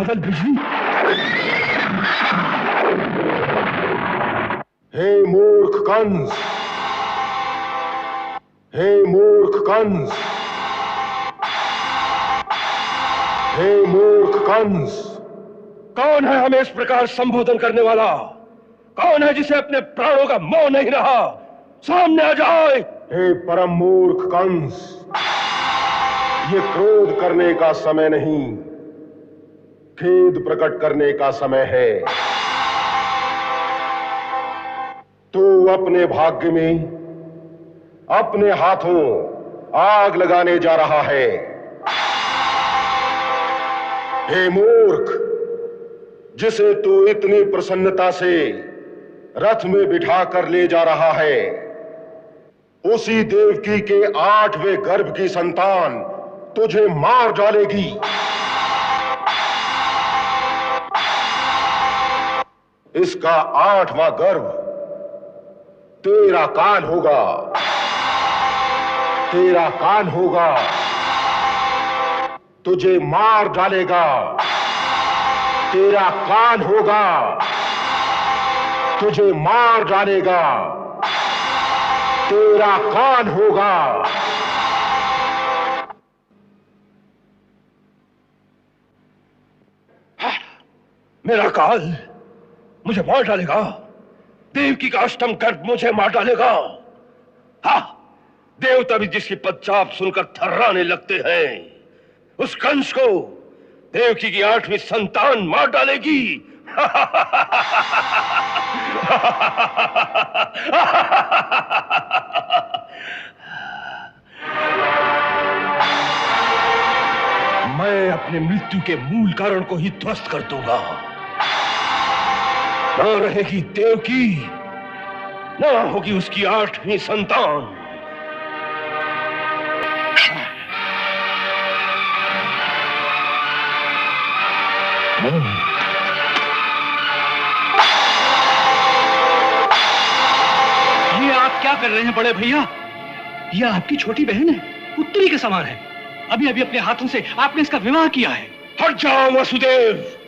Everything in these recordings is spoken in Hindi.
बादल बिजली। हे मूर्ख कंस, हे मूर्ख कंस, हे मूर्ख कंस। कौन है हमें इस प्रकार संबोधन करने वाला? कौन है जिसे अपने प्राणों का मोह नहीं रहा? सामने आ जाए। हे परम मूर्ख कंस, ये क्रोध करने का समय नहीं, खेद प्रकट करने का समय है। तू अपने भाग्य में अपने हाथों आग लगाने जा रहा है। हे मूर्ख, जिसे तू इतनी प्रसन्नता से रथ में बिठा कर ले जा रहा है, उसी देवकी के 8वें गर्भ की संतान तुझे मार डालेगी। इसका 8वां गर्भ तेरा काल होगा, तेरा काल होगा, तुझे मार डालेगा। तेरा काल होगा, तुझे मार डालेगा। तेरा काल होगा। मेरा काल मुझे मार डालेगा? देवकी का 8वां गर्भ मुझे मार डालेगा? हाँ, देवता भी जिसकी पदचाप सुनकर थर्राने लगते हैं, उस कंस को देवकी की 8वीं संतान मार डालेगी। मैं अपने मृत्यु के मूल कारण को ही ध्वस्त कर दूंगा। न रहेगी देवकी, न होगी उसकी 8वीं संतान। ये आप क्या कर रहे हैं बड़े भैया? ये आपकी छोटी बहन है, पुत्री के समान है। अभी अभी अपने हाथों से आपने इसका विवाह किया है। हट जाओ वसुदेव,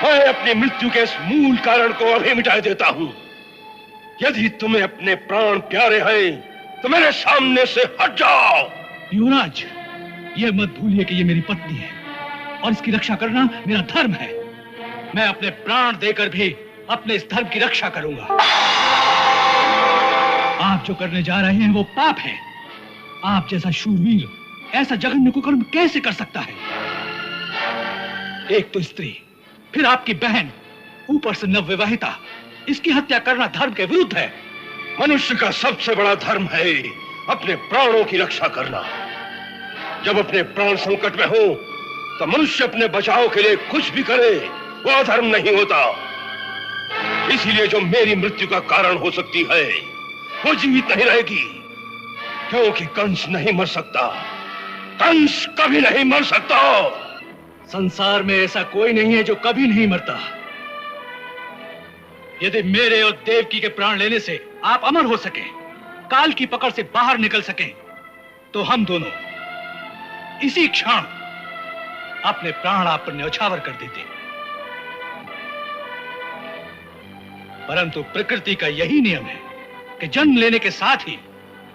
मैं अपनी मृत्यु के इस मूल कारण को अभी मिटा देता हूं। यदि तुम्हें अपने प्राण प्यारे हैं तो मेरे सामने से हट जाओ। युवराज, ये मत भूलिए कि ये मेरी पत्नी है और इसकी रक्षा करना मेरा धर्म है। मैं अपने प्राण देकर भी अपने इस धर्म की रक्षा करूंगा। आप जो करने जा रहे हैं वो पाप है। आप जैसा शूरवीर ऐसा जघन्य कुकर्म कैसे कर सकता है? एक तो स्त्री, फिर आपकी बहन, ऊपर से नवविवाहिता। इसकी हत्या करना धर्म के विरुद्ध है। मनुष्य का सबसे बड़ा धर्म है अपने प्राणों की रक्षा करना। जब अपने प्राण संकट में हो तो मनुष्य अपने बचाव के लिए कुछ भी करे, वो अधर्म नहीं होता। इसीलिए जो मेरी मृत्यु का कारण हो सकती है वो जीवित नहीं रहेगी, क्योंकि कंस नहीं मर सकता। कंस कभी नहीं मर सकता। संसार में ऐसा कोई नहीं है जो कभी नहीं मरता। यदि मेरे और देवकी के प्राण लेने से आप अमर हो सके, काल की पकड़ से बाहर निकल सके, तो हम दोनों इसी क्षण अपने प्राण आप पर न्यौछावर कर देते। परंतु प्रकृति का यही नियम है कि जन्म लेने के साथ ही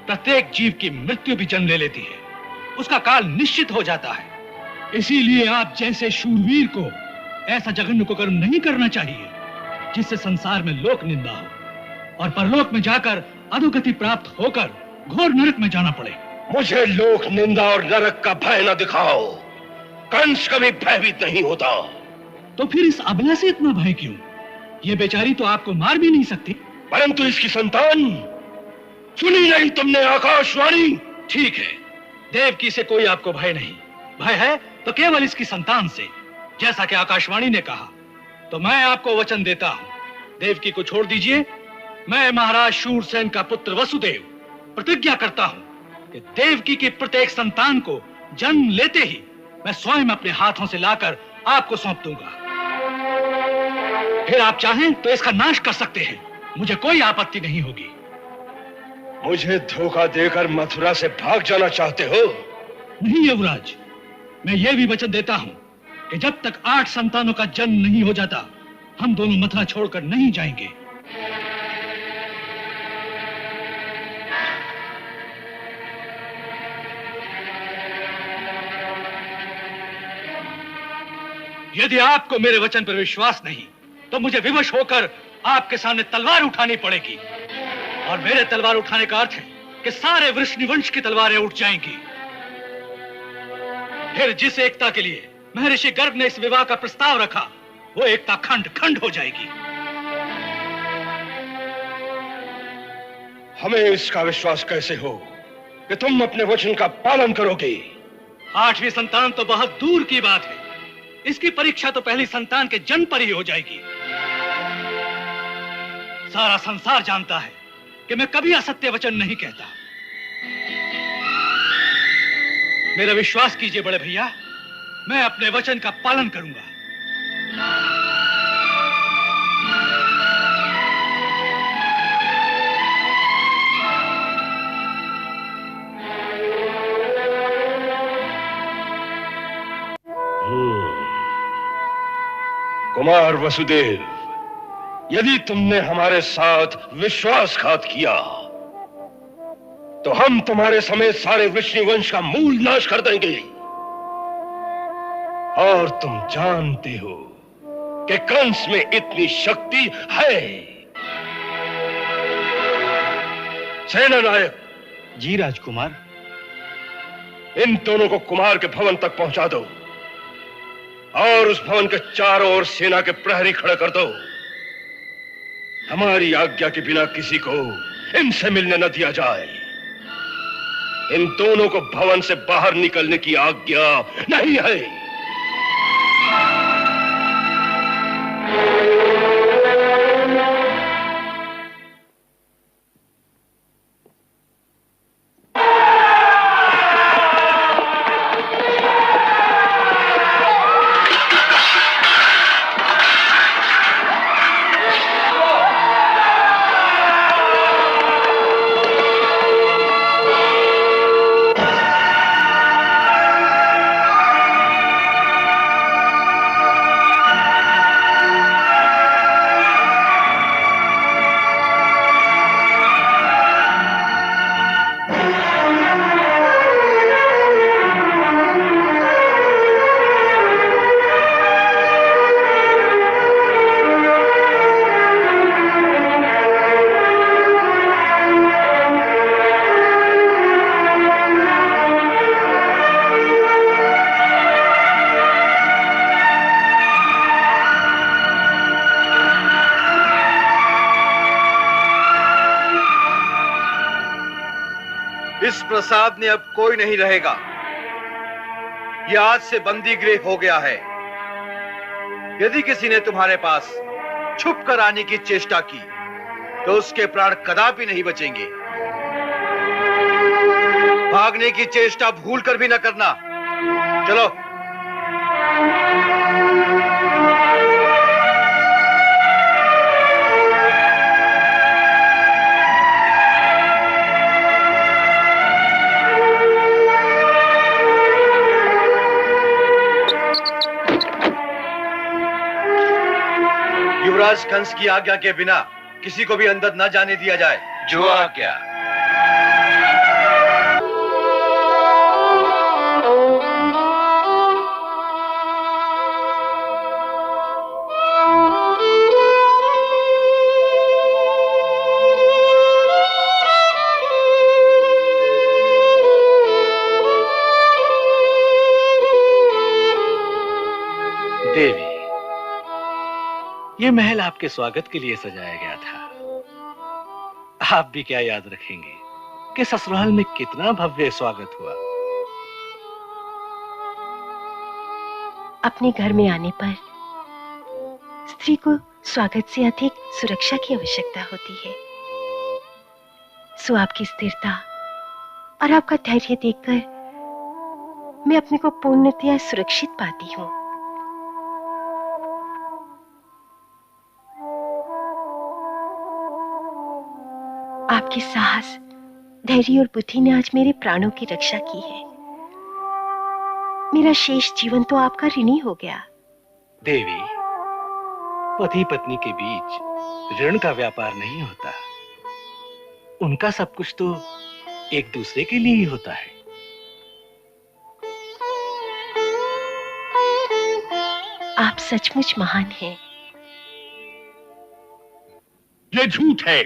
प्रत्येक जीव की मृत्यु भी जन्म ले लेती है। उसका काल निश्चित हो जाता है। इसीलिए आप जैसे शूरवीर को ऐसा जघन्य कुकर्म नहीं करना चाहिए जिससे संसार में लोक निंदा हो और परलोक में जाकर अधोगति प्राप्त होकर घोर नरक में जाना पड़े। मुझे लोक निंदा और नरक का भय न दिखाओ। कंस कभी भयभीत नहीं होता। तो फिर इस अबला से इतना भय क्यों? ये बेचारी तो आपको मार भी नहीं सकती। परंतु इसकी संतान, सुनी नहीं तुमने आकाशवाणी? ठीक है, देवकी से कोई आपको भय नहीं। भय है तो केवल इसकी संतान से, जैसा कि आकाशवाणी ने कहा। तो मैं आपको वचन देता हूं, देवकी को छोड़ दीजिए। मैं महाराज शूरसेन का पुत्र वसुदेव प्रतिज्ञा करता हूं कि देवकी की प्रत्येक संतान को जन्म लेते ही मैं स्वयं अपने हाथों से लाकर आपको सौंप दूंगा। फिर आप चाहें तो इसका नाश कर सकते हैं, मुझे कोई आपत्ति नहीं होगी। मुझे धोखा देकर मथुरा से भाग जाना चाहते हो? नहीं युवराज, मैं ये भी वचन देता हूं कि जब तक 8 संतानों का जन्म नहीं हो जाता हम दोनों मथुरा छोड़कर नहीं जाएंगे। यदि आपको मेरे वचन पर विश्वास नहीं तो मुझे विवश होकर आपके सामने तलवार उठानी पड़ेगी, और मेरे तलवार उठाने का अर्थ है कि सारे वृष्णिवंश की तलवारें उठ जाएंगी। फिर जिस एकता के लिए महर्षि गर्ग ने इस विवाह का प्रस्ताव रखा वो एकता खंड खंड हो जाएगी। हमें इसका विश्वास कैसे हो कि तुम अपने वचन का पालन करोगे? 8वीं संतान तो बहुत दूर की बात है, इसकी परीक्षा तो पहली संतान के जन्म पर ही हो जाएगी। सारा संसार जानता है कि मैं कभी असत्य वचन नहीं कहता। मेरा विश्वास कीजिए बड़े भैया, मैं अपने वचन का पालन करूंगा। कुमार वसुदेव, यदि तुमने हमारे साथ विश्वासघात किया तो हम तुम्हारे समेत सारे वृष्णिवंश का मूल नाश कर देंगे। और तुम जानते हो कि कंस में इतनी शक्ति है। सेना नायक। जी राजकुमार। इन दोनों को कुमार के भवन तक पहुंचा दो और उस भवन के चारों ओर सेना के प्रहरी खड़े कर दो। हमारी आज्ञा के बिना किसी को इनसे मिलने न दिया जाए। इन दोनों को भवन से बाहर निकलने की आज्ञा नहीं है। इस प्रसाद में अब कोई नहीं रहेगा। यह आज से बंदी गृह हो गया है। यदि किसी ने तुम्हारे पास छुप कर आने की चेष्टा की तो उसके प्राण कदापि नहीं बचेंगे। भागने की चेष्टा भूल कर भी न करना। चलो। युवराज कंस की आज्ञा के बिना किसी को भी अंदर न जाने दिया जाए। जो आज्ञा। देवी, ये महल आपके स्वागत के लिए सजाया गया था। आप भी क्या याद रखेंगे कि ससुराल में कितना भव्य स्वागत हुआ। अपने घर में आने पर स्त्री को स्वागत से अधिक सुरक्षा की आवश्यकता होती है। सो आपकी स्थिरता और आपका धैर्य देखकर मैं अपने को पूर्णतया सुरक्षित पाती हूँ। आपके साहस, धैर्य और बुद्धि ने आज मेरे प्राणों की रक्षा की है। मेरा शेष जीवन तो आपका ऋणी हो गया। देवी, पति पत्नी के बीच ऋण का व्यापार नहीं होता। उनका सब कुछ तो एक दूसरे के लिए ही होता है। आप सचमुच महान हैं। ये झूठ है।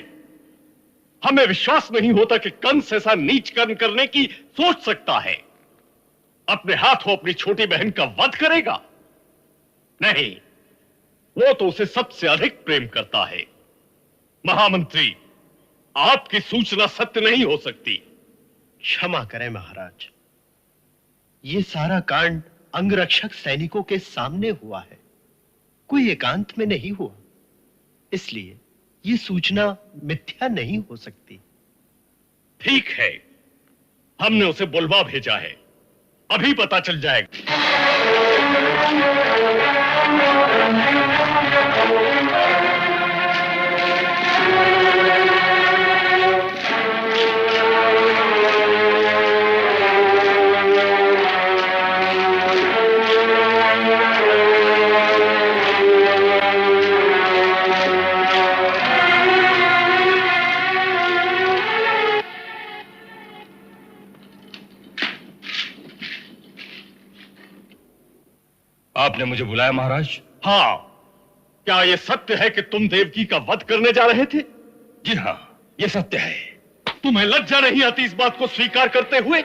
हमें विश्वास नहीं होता कि कंस ऐसा नीच कर्म करने की सोच सकता है। अपने हाथों अपनी छोटी बहन का वध करेगा? नहीं, वो तो उसे सबसे अधिक प्रेम करता है। महामंत्री, आपकी सूचना सत्य नहीं हो सकती। क्षमा करें महाराज, ये सारा कांड अंगरक्षक सैनिकों के सामने हुआ है, कोई एकांत में नहीं हुआ। इसलिए ये सूचना मिथ्या नहीं हो सकती। ठीक है, हमने उसे बुलवा भेजा है, अभी पता चल जाएगा। आपने मुझे बुलाया महाराज? हाँ। क्या यह सत्य है कि तुम देवकी का वध करने जा रहे थे? जी हाँ, यह सत्य है। तुम्हें लज्जा नहीं आती इस बात को स्वीकार करते हुए?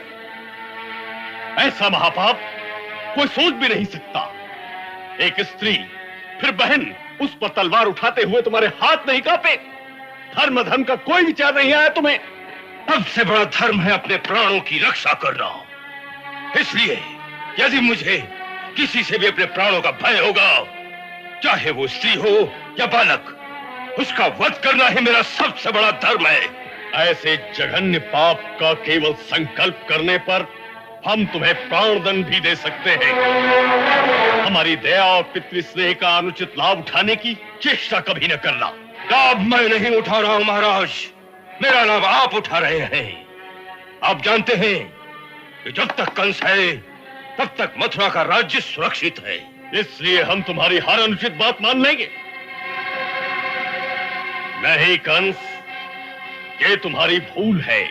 ऐसा महापाप कोई सोच भी नहीं सकता। एक स्त्री, फिर बहन, उस पर तलवार उठाते हुए तुम्हारे हाथ नहीं कांपे? धर्म धर्म का कोई विचार नहीं आया तुम्हें? सबसे बड़ा धर्म है अपने प्राणों की रक्षा करना। इसलिए यदि मुझे किसी से भी अपने प्राणों का भय होगा, चाहे वो स्त्री हो या बालक, उसका वध करना ही मेरा सबसे बड़ा धर्म है। ऐसे जघन्य पाप का केवल संकल्प करने पर हम तुम्हें प्राणदंड भी दे सकते हैं। हमारी दया और पितृस्नेह का अनुचित लाभ उठाने की चेष्टा कभी न करना। लाभ मैं नहीं उठा रहा हूं महाराज, मेरा लाभ आप उठा रहे हैं। आप जानते हैं कि जब तक कंस है तब तक मथुरा का राज्य सुरक्षित है। इसलिए हम तुम्हारी हर अनुचित बात मान लेंगे। नहीं कंस, ये तुम्हारी भूल है।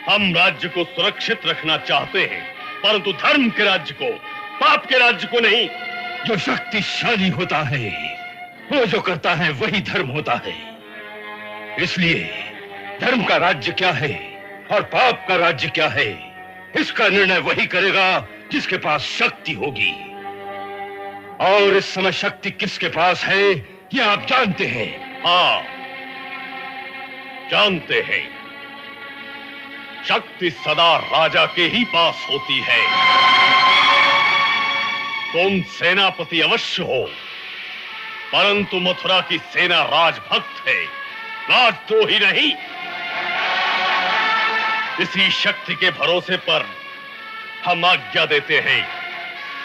हम राज्य को सुरक्षित रखना चाहते हैं, परंतु धर्म के राज्य को, पाप के राज्य को नहीं। जो शक्तिशाली होता है, वो जो करता है वही धर्म होता है। इसलिए धर्म का राज्य क्या है और पाप का राज्य क्या है, इसका निर्णय वही करेगा जिसके पास शक्ति होगी। और इस समय शक्ति किसके पास है, ये आप जानते हैं। हाँ, जानते हैं। शक्ति सदा राजा के ही पास होती है। तुम सेनापति अवश्य हो, परंतु मथुरा की सेना राजभक्त है, राजद्रोही नहीं। इसी शक्ति के भरोसे पर हम आज्ञा देते हैं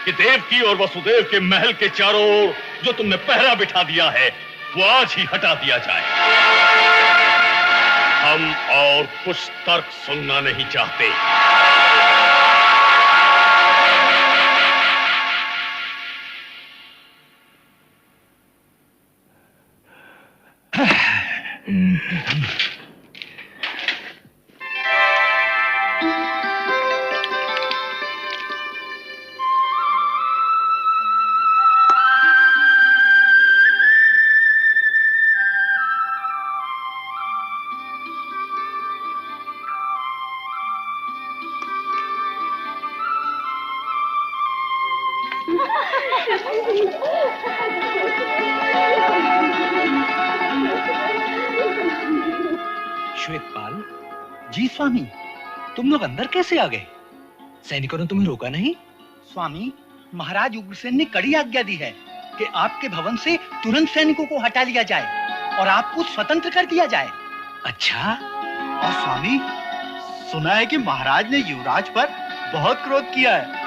कि देवकी और वसुदेव के महल के चारों ओर जो तुमने पहरा बिठा दिया है, वो आज ही हटा दिया जाए। हम और कुछ तर्क सुनना नहीं चाहते। श्वेतपाल जी, स्वामी तुम लोग अंदर कैसे आ गए? सैनिकों ने तुम्हें रोका नहीं? स्वामी, महाराज उग्रसेन ने कड़ी आज्ञा दी है कि आपके भवन से तुरंत सैनिकों को हटा लिया जाए और आपको स्वतंत्र कर दिया जाए। अच्छा। और स्वामी, सुना है कि महाराज ने युवराज पर बहुत क्रोध किया है।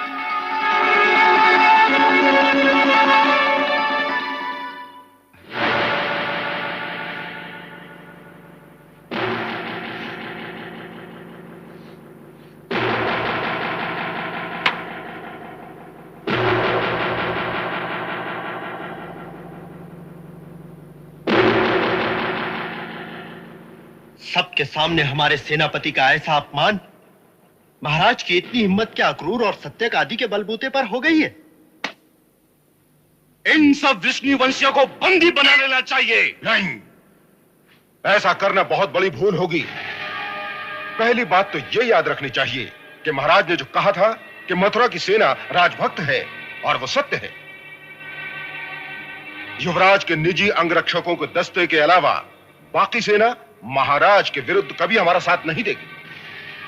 सबके सामने हमारे सेनापति का ऐसा अपमान? महाराज की इतनी हिम्मत क्या अक्रूर और सत्यक आदि के बलबूते पर हो गई है? इन सब विष्णु वंशियों को बंदी बना लेना चाहिए। नहीं, ऐसा करना बहुत बड़ी भूल होगी। पहली बात तो यह याद रखनी चाहिए कि महाराज ने जो कहा था कि मथुरा की सेना राजभक्त है, और वो सत्य है। युवराज के निजी अंगरक्षकों के दस्ते के अलावा बाकी सेना महाराज के विरुद्ध कभी हमारा साथ नहीं देगी।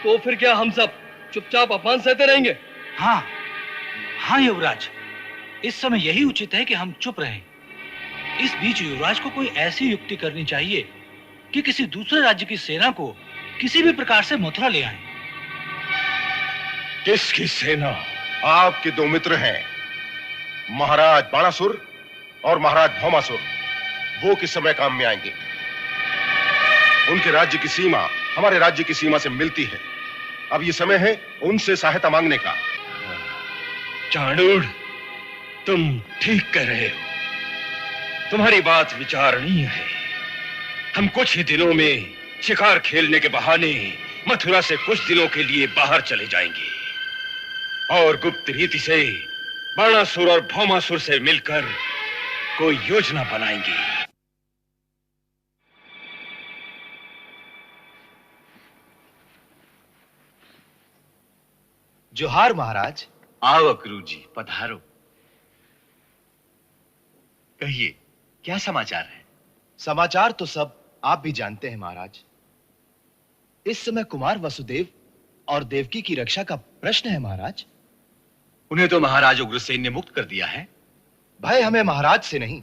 तो फिर क्या हम सब चुपचाप अपमान सहते रहेंगे? हाँ हाँ युवराज, इस समय यही उचित है कि हम चुप रहें। इस बीच युवराज को कोई ऐसी युक्ति करनी चाहिए कि किसी दूसरे राज्य की सेना को किसी भी प्रकार से मथुरा ले आए। किसकी सेना? आपके दो मित्र हैं, महाराज बाणासुर और महाराज भौमासुर। वो किस समय काम में आएंगे? उनके राज्य की सीमा हमारे राज्य की सीमा से मिलती है। अब ये समय है उनसे सहायता मांगने का। चाणूर, तुम ठीक कह रहे हो। तुम्हारी बात विचारणीय है। हम कुछ ही दिनों में शिकार खेलने के बहाने मथुरा से कुछ दिनों के लिए बाहर चले जाएंगे और गुप्त रीति से बाणासुर और भौमासुर से मिलकर कोई योजना बनाएंगे। जोहार महाराज। आओ अक्रूर जी, पधारो। कहिए, क्या समाचार है? समाचार तो सब आप भी जानते हैं महाराज। इस समय कुमार वसुदेव और देवकी की रक्षा का प्रश्न है महाराज। उन्हें तो महाराज उग्रसेन ने मुक्त कर दिया है। भय हमें महाराज से नहीं,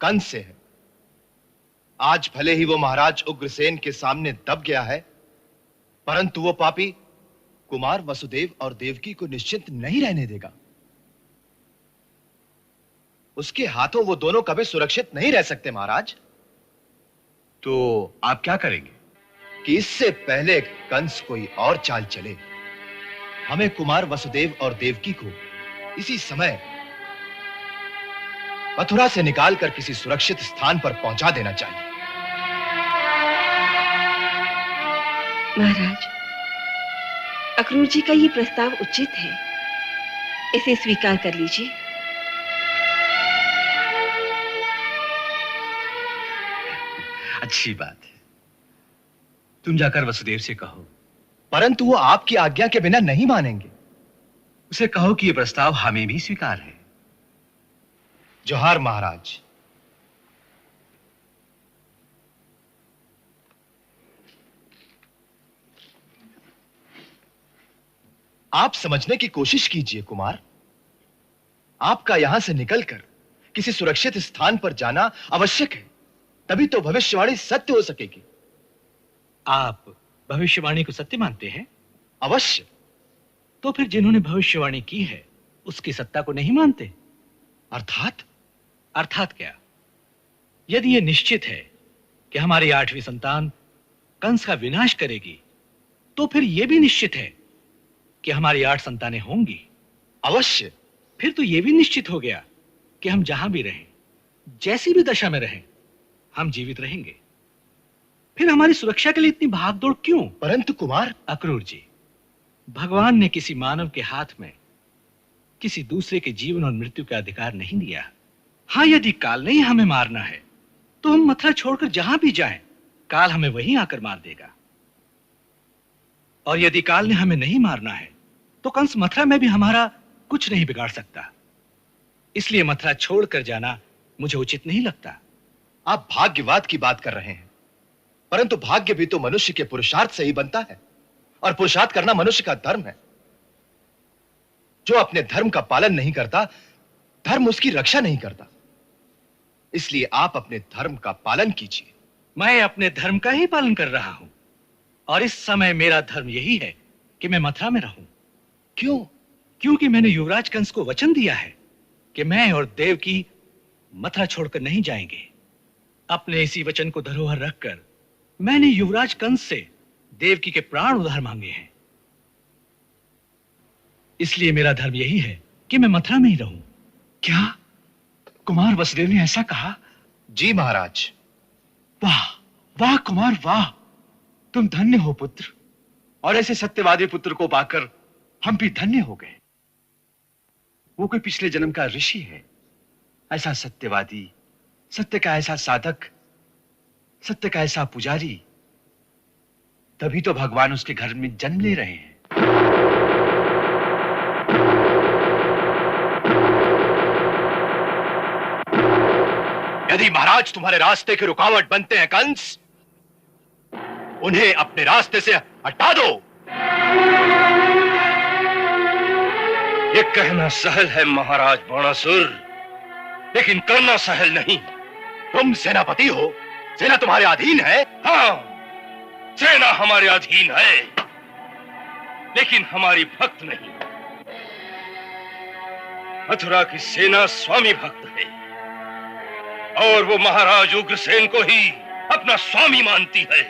कंस से है। आज भले ही वो महाराज उग्रसेन के सामने दब गया है, परंतु वो पापी कुमार वसुदेव और देवकी को निश्चिंत नहीं रहने देगा। उसके हाथों वो दोनों कभी सुरक्षित नहीं रह सकते महाराज। तो आप क्या करेंगे? कि इससे पहले कंस कोई और चाल चले, हमें कुमार वसुदेव और देवकी को इसी समय मथुरा से निकालकर किसी सुरक्षित स्थान पर पहुंचा देना चाहिए। महाराज, अक्रूर जी का ये प्रस्ताव उचित है, इसे स्वीकार कर लीजिए। अच्छी बात है। तुम जाकर वसुदेव से कहो। परंतु वो आपकी आज्ञा के बिना नहीं मानेंगे। उसे कहो कि यह प्रस्ताव हमें भी स्वीकार है। जोहार महाराज। आप समझने की कोशिश कीजिए कुमार। आपका यहां से निकलकर किसी सुरक्षित स्थान पर जाना आवश्यक है, तभी तो भविष्यवाणी सत्य हो सकेगी। आप भविष्यवाणी को सत्य मानते हैं? अवश्य। तो फिर जिन्होंने भविष्यवाणी की है उसकी सत्ता को नहीं मानते? अर्थात? अर्थात क्या? यदि यह निश्चित है कि हमारी 8वीं संतान कंस का विनाश करेगी, तो फिर यह भी निश्चित है कि हमारी 8 संतानें होंगी। अवश्य। फिर तो यह भी निश्चित हो गया कि हम जहां भी रहें, जैसी भी दशा में रहें, हम जीवित रहेंगे। फिर हमारी सुरक्षा के लिए इतनी भागदौड़ क्यों? परंतु कुमार। अक्रूर जी, भगवान ने किसी मानव के हाथ में किसी दूसरे के जीवन और मृत्यु का अधिकार नहीं दिया। हाँ, यदि काल ने ही हमें मारना है तो हम मथुरा छोड़कर जहां भी जाएं, काल हमें वहीं आकर मार देगा। और यदि काल ने हमें नहीं मारना है तो कंस मथुरा में भी हमारा कुछ नहीं बिगाड़ सकता। इसलिए मथुरा छोड़कर जाना मुझे उचित नहीं लगता। आप भाग्यवाद की बात कर रहे हैं, परंतु भाग्य भी तो मनुष्य के पुरुषार्थ से ही बनता है, और पुरुषार्थ करना मनुष्य का धर्म है। जो अपने धर्म का पालन नहीं करता, धर्म उसकी रक्षा नहीं करता। इसलिए आप अपने धर्म का पालन कीजिए। मैं अपने धर्म का ही पालन कर रहा हूं, और इस समय मेरा धर्म यही है कि मैं मथुरा में रहूं। क्यों? क्योंकि मैंने युवराज कंस को वचन दिया है कि मैं और देवकी मथुरा छोड़कर नहीं जाएंगे। अपने इसी वचन को धरोहर रखकर मैंने युवराज कंस से देवकी के प्राण उधार मांगे हैं। इसलिए मेरा धर्म यही है कि मैं मथुरा में ही रहूं। क्या कुमार वसुदेव ने ऐसा कहा? जी महाराज। वाह वाह कुमार वाह। तुम धन्य हो पुत्र, और ऐसे सत्यवादी पुत्र को पाकर हम भी धन्य हो गए। वो कोई पिछले जन्म का ऋषि है, ऐसा सत्यवादी, सत्य का ऐसा साधक, सत्य का ऐसा पुजारी। तभी तो भगवान उसके घर में जन्म ले रहे हैं। यदि महाराज तुम्हारे रास्ते की रुकावट बनते हैं कंस, उन्हें अपने रास्ते से हटा दो। ये कहना सहल है महाराज बाणासुर, लेकिन करना सहल नहीं। तुम सेनापति हो, सेना तुम्हारे अधीन है। हाँ, सेना हमारे अधीन है, लेकिन हमारी भक्त नहीं। मथुरा की सेना स्वामी भक्त है, और वो महाराज उग्रसेन को ही अपना स्वामी मानती है।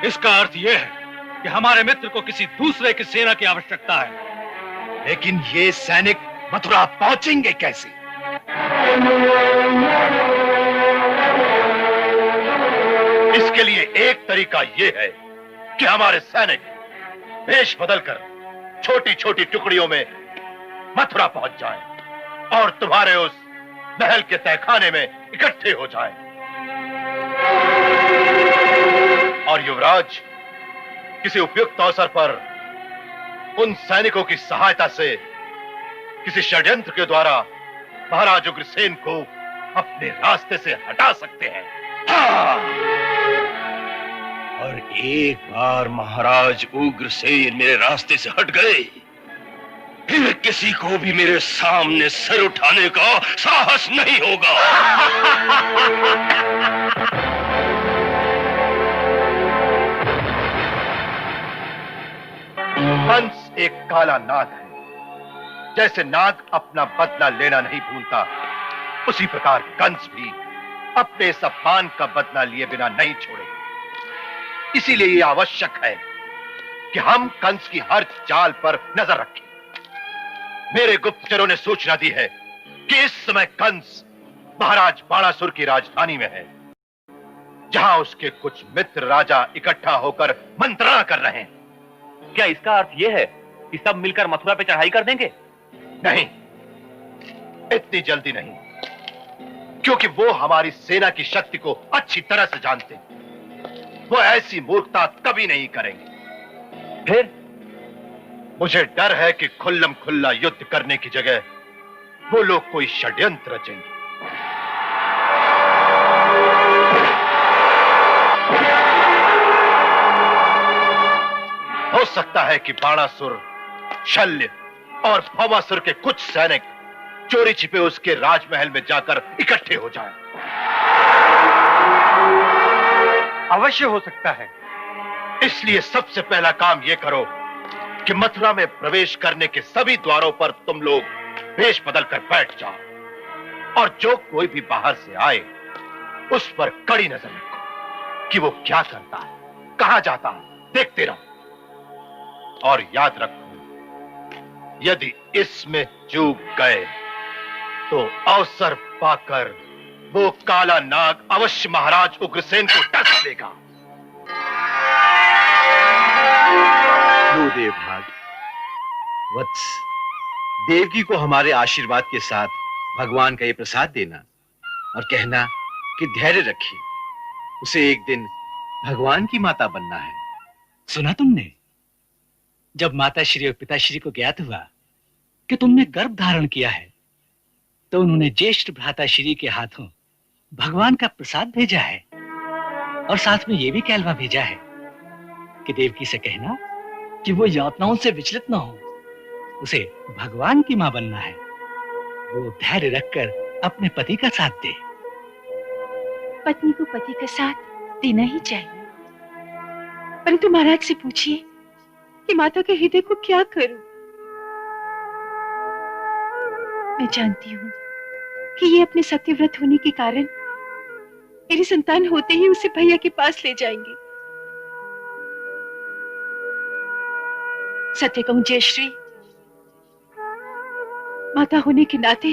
इसका अर्थ यह है कि हमारे मित्र को किसी दूसरे की सेना की आवश्यकता है। लेकिन ये सैनिक मथुरा पहुंचेंगे कैसे? इसके लिए एक तरीका यह है कि हमारे सैनिक वेश बदलकर छोटी छोटी टुकड़ियों में मथुरा पहुंच जाएं और तुम्हारे उस महल के तहखाने में इकट्ठे हो जाएं। और युवराज किसी उपयुक्त अवसर पर उन सैनिकों की सहायता से किसी षड्यंत्र के द्वारा महाराज उग्रसेन को अपने रास्ते से हटा सकते हैं। हाँ! और एक बार महाराज उग्रसेन मेरे रास्ते से हट गए, फिर किसी को भी मेरे सामने सर उठाने का साहस नहीं होगा। कंस एक काला नाग है। जैसे नाग अपना बदला लेना नहीं भूलता, उसी प्रकार कंस भी अपने इस अपमान का बदला लिए बिना नहीं छोड़ेगा। इसीलिए यह आवश्यक है कि हम कंस की हर चाल पर नजर रखें। मेरे गुप्तचरों ने सूचना दी है कि इस समय कंस महाराज बाणासुर की राजधानी में है, जहां उसके कुछ मित्र राजा इकट्ठा होकर मंत्रणा कर रहे हैं। क्या इसका अर्थ यह है कि सब मिलकर मथुरा पे चढ़ाई कर देंगे? नहीं, इतनी जल्दी नहीं, क्योंकि वो हमारी सेना की शक्ति को अच्छी तरह से जानते हैं। वो ऐसी मूर्खता कभी नहीं करेंगे। फिर मुझे डर है कि खुल्लम खुल्ला युद्ध करने की जगह वो लोग कोई षड्यंत्र रचेंगे। हो सकता है कि बाणासुर, शल्य और भौमासुर के कुछ सैनिक चोरी छिपे उसके राजमहल में जाकर इकट्ठे हो जाएं। अवश्य हो सकता है। इसलिए सबसे पहला काम यह करो कि मथुरा में प्रवेश करने के सभी द्वारों पर तुम लोग वेश बदल कर बैठ जाओ, और जो कोई भी बाहर से आए उस पर कड़ी नजर रखो कि वो क्या करता है, कहां जाता है, देखते रहो। और याद रखो, यदि इसमें चूक गए तो अवसर पाकर वो काला नाग अवश्य महाराज उग्रसेन को डस लेगा। देव भाग वत्स, देवकी को हमारे आशीर्वाद के साथ भगवान का ये प्रसाद देना और कहना कि धैर्य रखिए, उसे एक दिन भगवान की माता बनना है। सुना तुमने? जब माता श्री और पिताश्री को ज्ञात हुआ कि तुमने गर्भ धारण किया है, तो उन्होंने ज्येष्ठ भ्राता श्री के हाथों भगवान का प्रसाद भेजा है, और साथ में यह भी कहलवा भेजा है कि देवकी से कहना कि वो यातनाओं से विचलित ना हो, उसे भगवान की मां बनना है। वो धैर्य रखकर अपने पति का साथ दे। पत्नी को पति का साथ देना ही चाहिए, परंतु महाराज से पूछिए कि माता के हृदय को क्या करूं। मैं जानती हूँ कि ये अपने सत्यव्रत होने के कारण मेरी संतान होते ही उसे भैया के पास ले जाएंगे। सत्य कहूं जयश्री, माता होने के नाते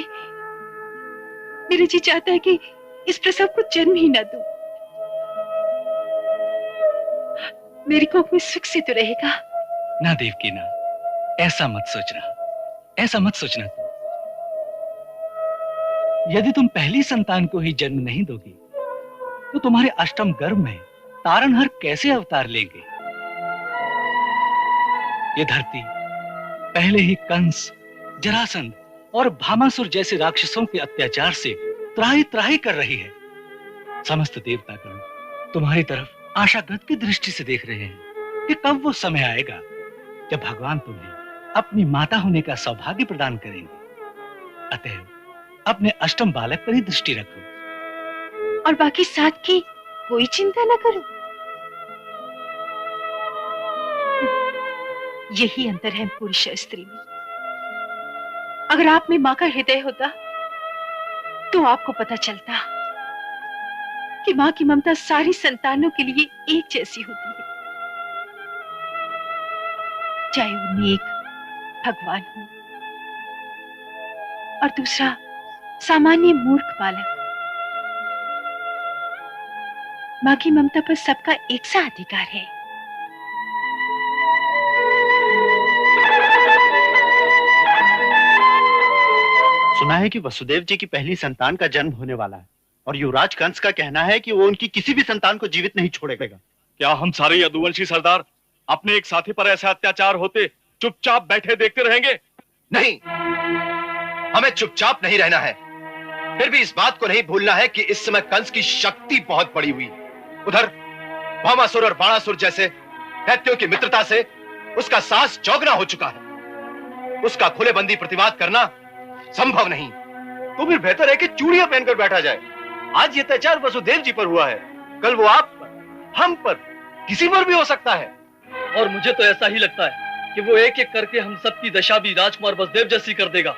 मेरा जी चाहता है कि इस प्रसव को जन्म ही न दूं। मेरी कोख में सुख से तो रहेगा। ना देवकी ना, ऐसा मत सोचना, ऐसा मत सोचना। यदि तुम पहली संतान को ही जन्म नहीं दोगी तो तुम्हारे अष्टम गर्भ में तारनहार कैसे अवतार लेंगे? ये धरती पहले ही कंस, जरासंध और भामासुर जैसे राक्षसों के अत्याचार से त्राही त्राही कर रही है। समस्त देवतागण तुम्हारी तरफ आशागत की दृष्टि से देख रहे हैं कि कब वो समय आएगा जब भगवान तुम्हें अपनी माता होने का सौभाग्य प्रदान करेंगे। अतएव अपने अष्टम बालक पर ही दृष्टि रखो और बाकी सात की कोई चिंता न करो। यही अंतर है पुरुष और स्त्री में। अगर आप में मां का हृदय होता तो आपको पता चलता कि मां की ममता सारी संतानों के लिए एक जैसी होती है, चाहे उनमें एक भगवान हो और दूसरा सामान्य मूर्ख बालक। मां की ममता पर सबका एक सा अधिकार है। सुना है कि वसुदेव जी की पहली संतान का जन्म होने वाला है और युवराज कंस का कहना है कि वो उनकी किसी भी संतान को जीवित नहीं छोड़ेगा। क्या हम सारे यदुवंशी सरदार अपने एक साथी पर ऐसा अत्याचार होते चुपचाप बैठे देखते रहेंगे? नहीं, हमें चुपचाप नहीं रहना है। फिर भी इस बात को नहीं भूलना है कि इस समय कंस की शक्ति बहुत बड़ी हुई। उधर भामासुर और बाणासुर जैसे दैत्यों की मित्रता से उसका साहस चौगुना हो चुका है। उसका खुले बंदी प्रतिवाद करना संभव नहीं। तो फिर बेहतर है कि चूड़ियां पहनकर बैठा जाए। आज ये अत्याचार वसुदेव जी पर हुआ है, कल वो आप पर, हम पर, किसी पर भी हो सकता है। और मुझे तो ऐसा ही लगता है कि वो एक एक करके हम सबकी दशा भी राजकुमार वसुदेव जैसी कर देगा।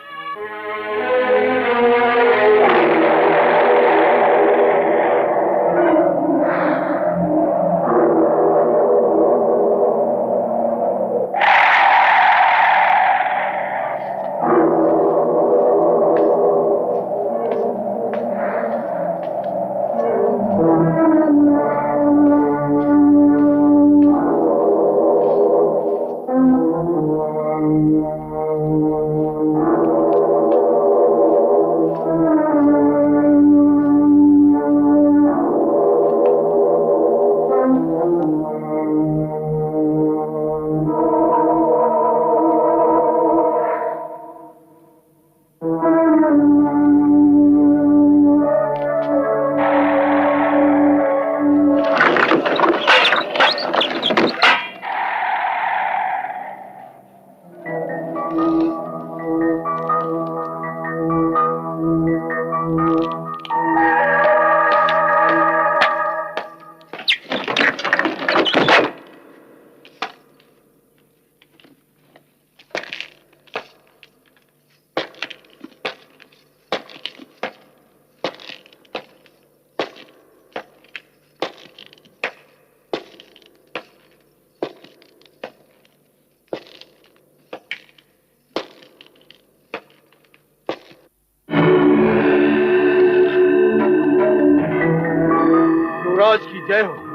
युवराज की जय हो।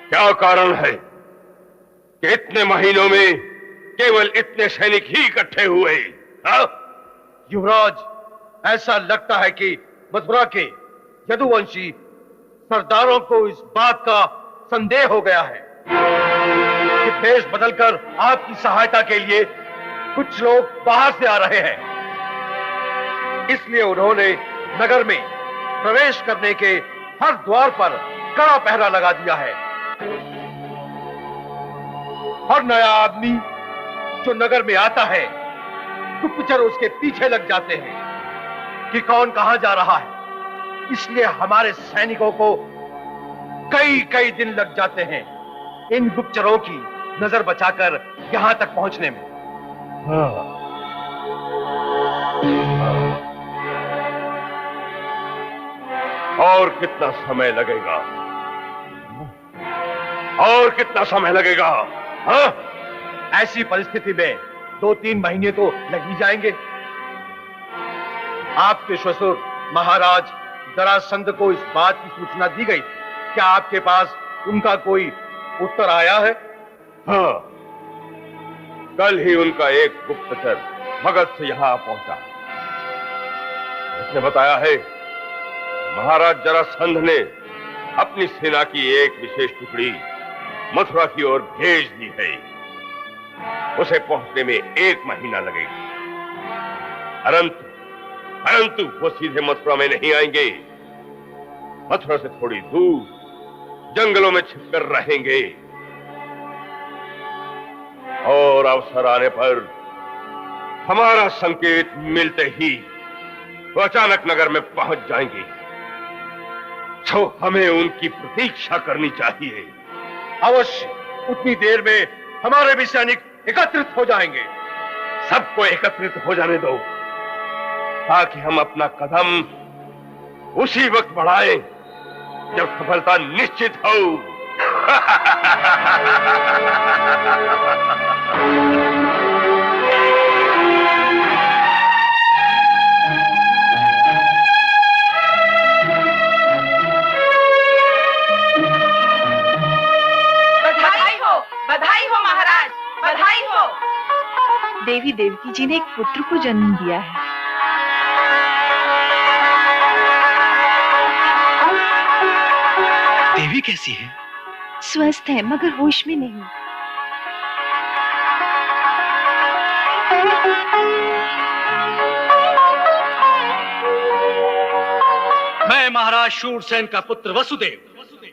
क्या कारण है कि इतने महीनों में केवल इतने सैनिक ही इकट्ठे हुए? युवराज, ऐसा लगता है कि मथुरा के यदुवंशी सरदारों को इस बात का संदेह हो गया है कि देश बदलकर आपकी सहायता के लिए कुछ लोग बाहर से आ रहे हैं। इसलिए उन्होंने नगर में प्रवेश करने के हर द्वार पर कड़ा पहरा लगा दिया है। हर नया आदमी जो नगर में आता है गुप्तचर उसके पीछे लग जाते हैं कि कौन कहां जा रहा है। इसलिए हमारे सैनिकों को कई कई दिन लग जाते हैं इन गुप्तचरों की नजर बचाकर यहां तक पहुंचने में। और कितना समय लगेगा? और कितना समय लगेगा? हाँ? ऐसी परिस्थिति में 2-3 महीने तो लग ही जाएंगे। आपके ससुर महाराज जरासंध को इस बात की सूचना दी गई थी। क्या आपके पास उनका कोई उत्तर आया है? हाँ, कल ही उनका एक गुप्तचर मगध से यहां पहुंचा। उसने बताया है महाराज जरासंध ने अपनी सेना की एक विशेष टुकड़ी मथुरा की ओर भेज दी है। उसे पहुंचने में 1 महीना लगेगा। परंतु वो सीधे मथुरा में नहीं आएंगे। मथुरा से थोड़ी दूर जंगलों में छिपकर रहेंगे और अवसर आने पर हमारा संकेत मिलते ही वो अचानक नगर में पहुंच जाएंगे। तो हमें उनकी प्रतीक्षा करनी चाहिए। अवश्य उतनी देर में हमारे भी सैनिक एकत्रित हो जाएंगे। सबको एकत्रित हो जाने दो ताकि हम अपना कदम उसी वक्त बढ़ाएं जब सफलता निश्चित हो। बधाई हो महाराज, बधाई हो। देवी देवकी जी ने एक पुत्र को जन्म दिया है। देवी कैसी है? स्वस्थ है मगर होश में नहीं। मैं महाराज शूरसेन का पुत्र वसुदेव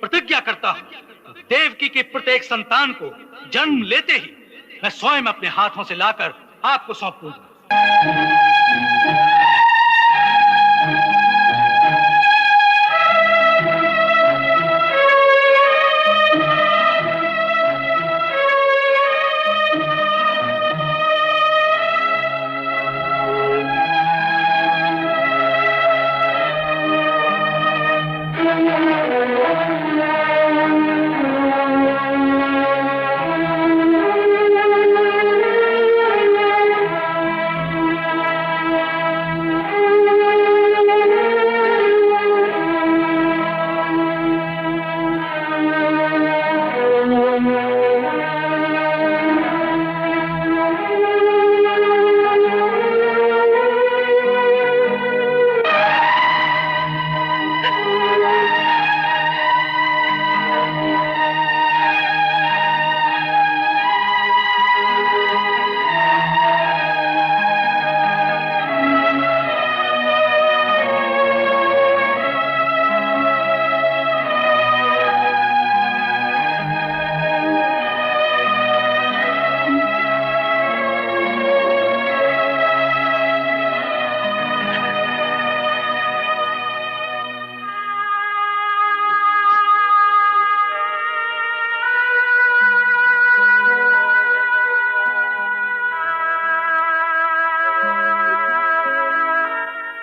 प्रतिज्ञा करता हूँ देवकी के प्रत्येक संतान को जन्म लेते ही मैं स्वयं अपने हाथों से लाकर आपको सौंप दूंगा।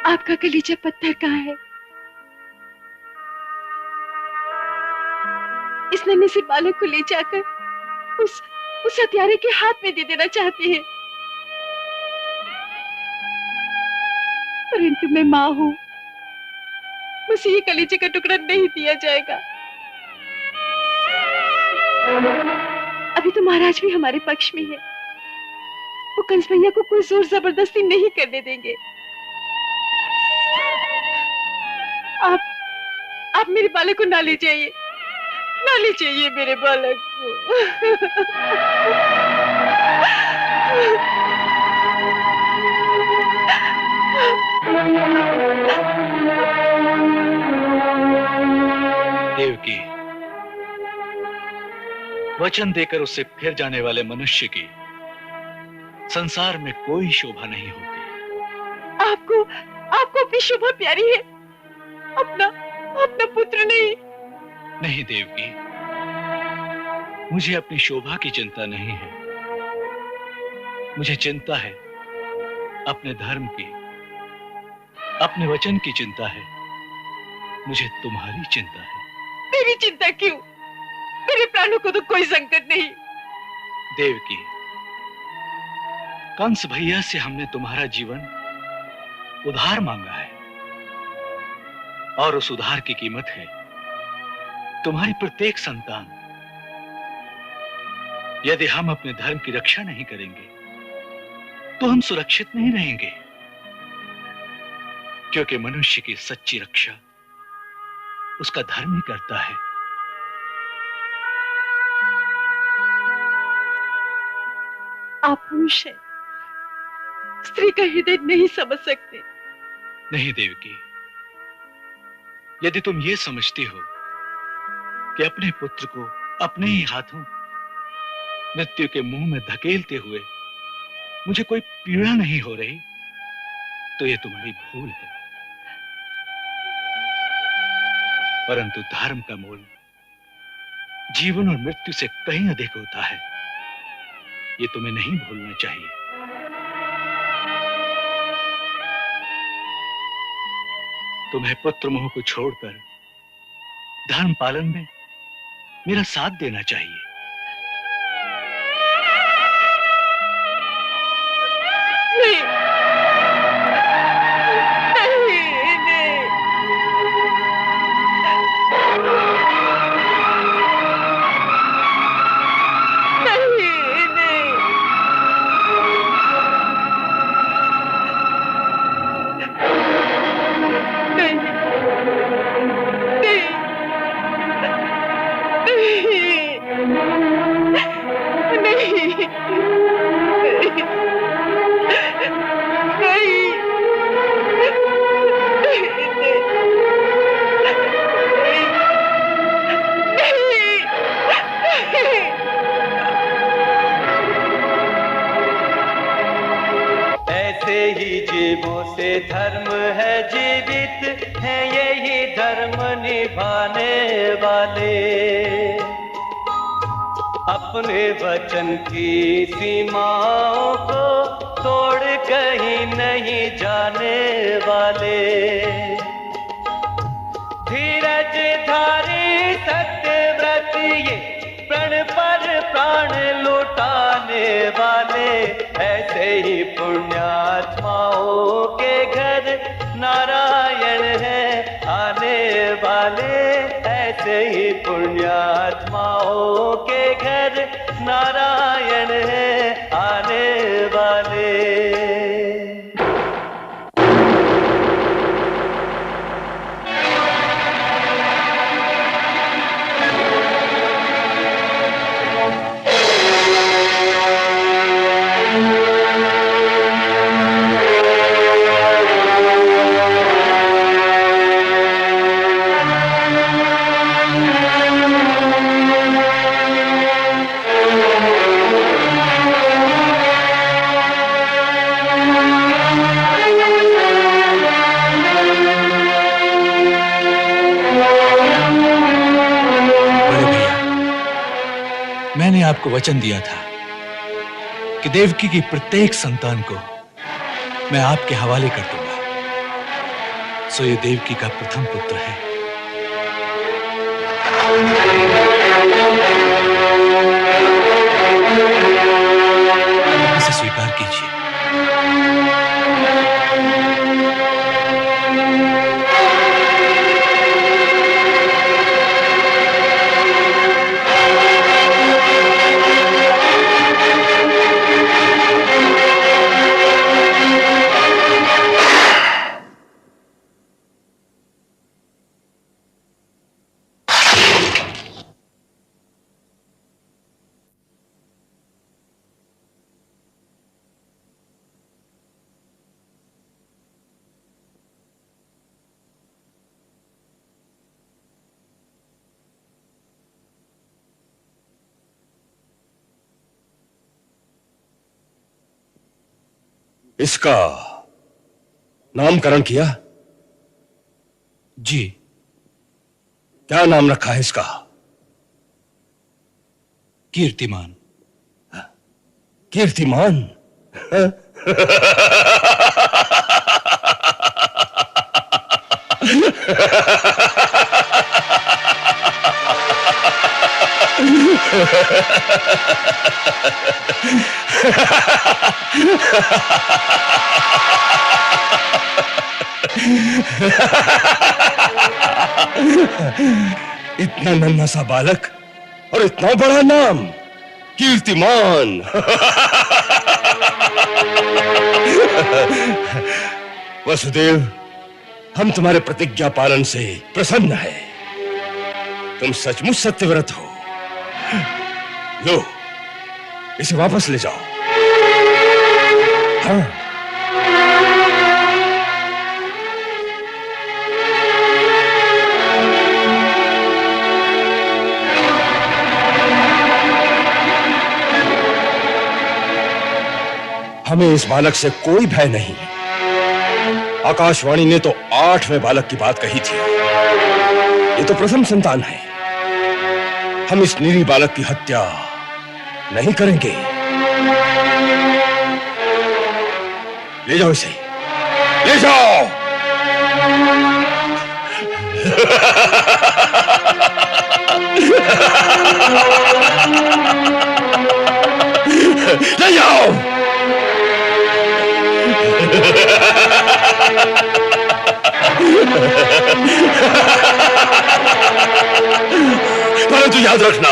आपका कलीजा पत्थर कहाँ है? इस नन्हे से बालक को ले जाकर उस हत्यारे के हाथ में दे देना चाहते हैं, परंतु मैं माँ हूँ, मुझे ये कलीजे का टुकड़ा नहीं दिया जाएगा। अभी तो महाराज भी हमारे पक्ष में है। वो कंस भैया को कोई जोर जबरदस्ती नहीं करने देंगे। आप मेरे बालक को ना ले जाइए, ना ले जाइए मेरे बालक को। देवकी, वचन देकर उससे फिर जाने वाले मनुष्य की संसार में कोई शोभा नहीं होती। आपको आपको अपनी शोभा प्यारी है, अपना अपना पुत्र नहीं। नहीं देवकी, मुझे अपनी शोभा की चिंता नहीं है। मुझे चिंता है अपने धर्म की, अपने वचन की चिंता है। मुझे तुम्हारी चिंता है। मेरी चिंता क्यों? मेरे प्राणों को तो कोई संकट नहीं। देवकी, कंस भैया से हमने तुम्हारा जीवन उधार मांगा है, और उस उधार की कीमत है तुम्हारी प्रत्येक संतान। यदि हम अपने धर्म की रक्षा नहीं करेंगे तो हम सुरक्षित नहीं रहेंगे, क्योंकि मनुष्य की सच्ची रक्षा उसका धर्म ही करता है। आप पुरुष हैं, स्त्री का हृदय नहीं समझ सकते। नहीं देवकी, यदि तुम ये समझती हो कि अपने पुत्र को अपने ही हाथों मृत्यु के मुंह में धकेलते हुए मुझे कोई पीड़ा नहीं हो रही, तो ये तुम्हारी भूल है। परंतु धर्म का मोल जीवन और मृत्यु से कहीं अधिक होता है, ये तुम्हें नहीं भूलना चाहिए। तुम्हें पुत्र मोह को छोड़कर धर्म पालन में मेरा साथ देना चाहिए। नहीं, नहीं, नहीं। जीवों से धर्म है जीवित है यही धर्म निभाने वाले, अपने वचन की सीमाओं को तोड़ कहीं नहीं जाने वाले, धीरज धारी सत्यव्रत ये प्रण पर प्राण लुटाने वाले, ऐसे ही पुण्यात्माओं के घर नारायण है आने वाले, ऐसे ही पुण्यात्माओं के घर नारायण है आने वाले। मैंने आपको वचन दिया था कि देवकी की प्रत्येक संतान को मैं आपके हवाले कर दूंगा, सो ये देवकी का प्रथम पुत्र है। इसे स्वीकार कीजिए। इसका नामकरण किया? जी। क्या नाम रखा है इसका? कीर्तिमान। कीर्तिमान? इतना नन्हा सा बालक और इतना बड़ा नाम, कीर्तिमान। वसुदेव, हम तुम्हारे प्रतिज्ञा पालन से प्रसन्न हैं। तुम सचमुच सत्यव्रत हो। लो, इसे वापस ले जाओ। हाँ। हमें इस बालक से कोई भय नहीं। आकाशवाणी ने तो 8वें बालक की बात कही थी। ये तो प्रथम संतान है। हम इस निरीह बालक की हत्या नहीं करेंगे। ले जाओ इसे, ले जाओ। ले जाओ। परंतु याद रखना,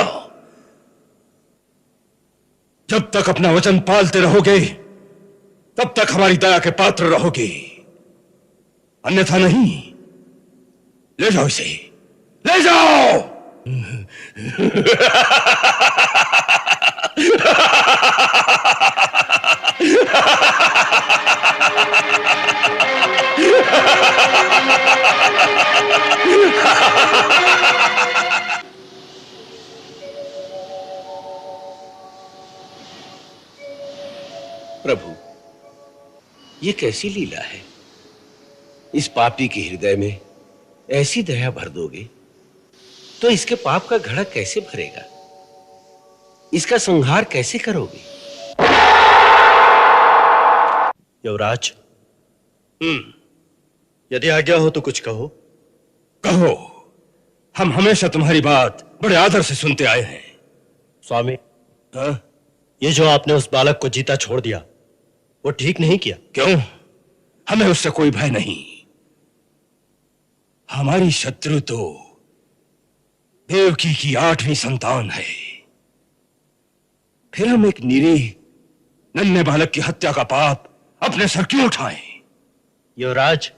जब तक अपना वचन पालते रहोगे तब तक हमारी दया के पात्र रहोगे, अन्यथा नहीं। ले जाओ इसे, ले जाओ। प्रभु, ये कैसी लीला है? इस पापी के हृदय में ऐसी दया भर दोगे तो इसके पाप का घड़ा कैसे भरेगा? इसका संहार कैसे करोगे? युवराज, यदि आज्ञा हो तो कुछ कहो। कहो, हम हमेशा तुम्हारी बात बड़े आदर से सुनते आए हैं। स्वामी, ये जो आपने उस बालक को जीता छोड़ दिया, वो ठीक नहीं किया। क्यों? हमें उससे कोई भय नहीं। हमारी शत्रु तो देवकी की 8वीं संतान है। फिर हम एक निरीह नन्हे बालक की हत्या का पाप अपने सर क्यों उठाएं? युवराज,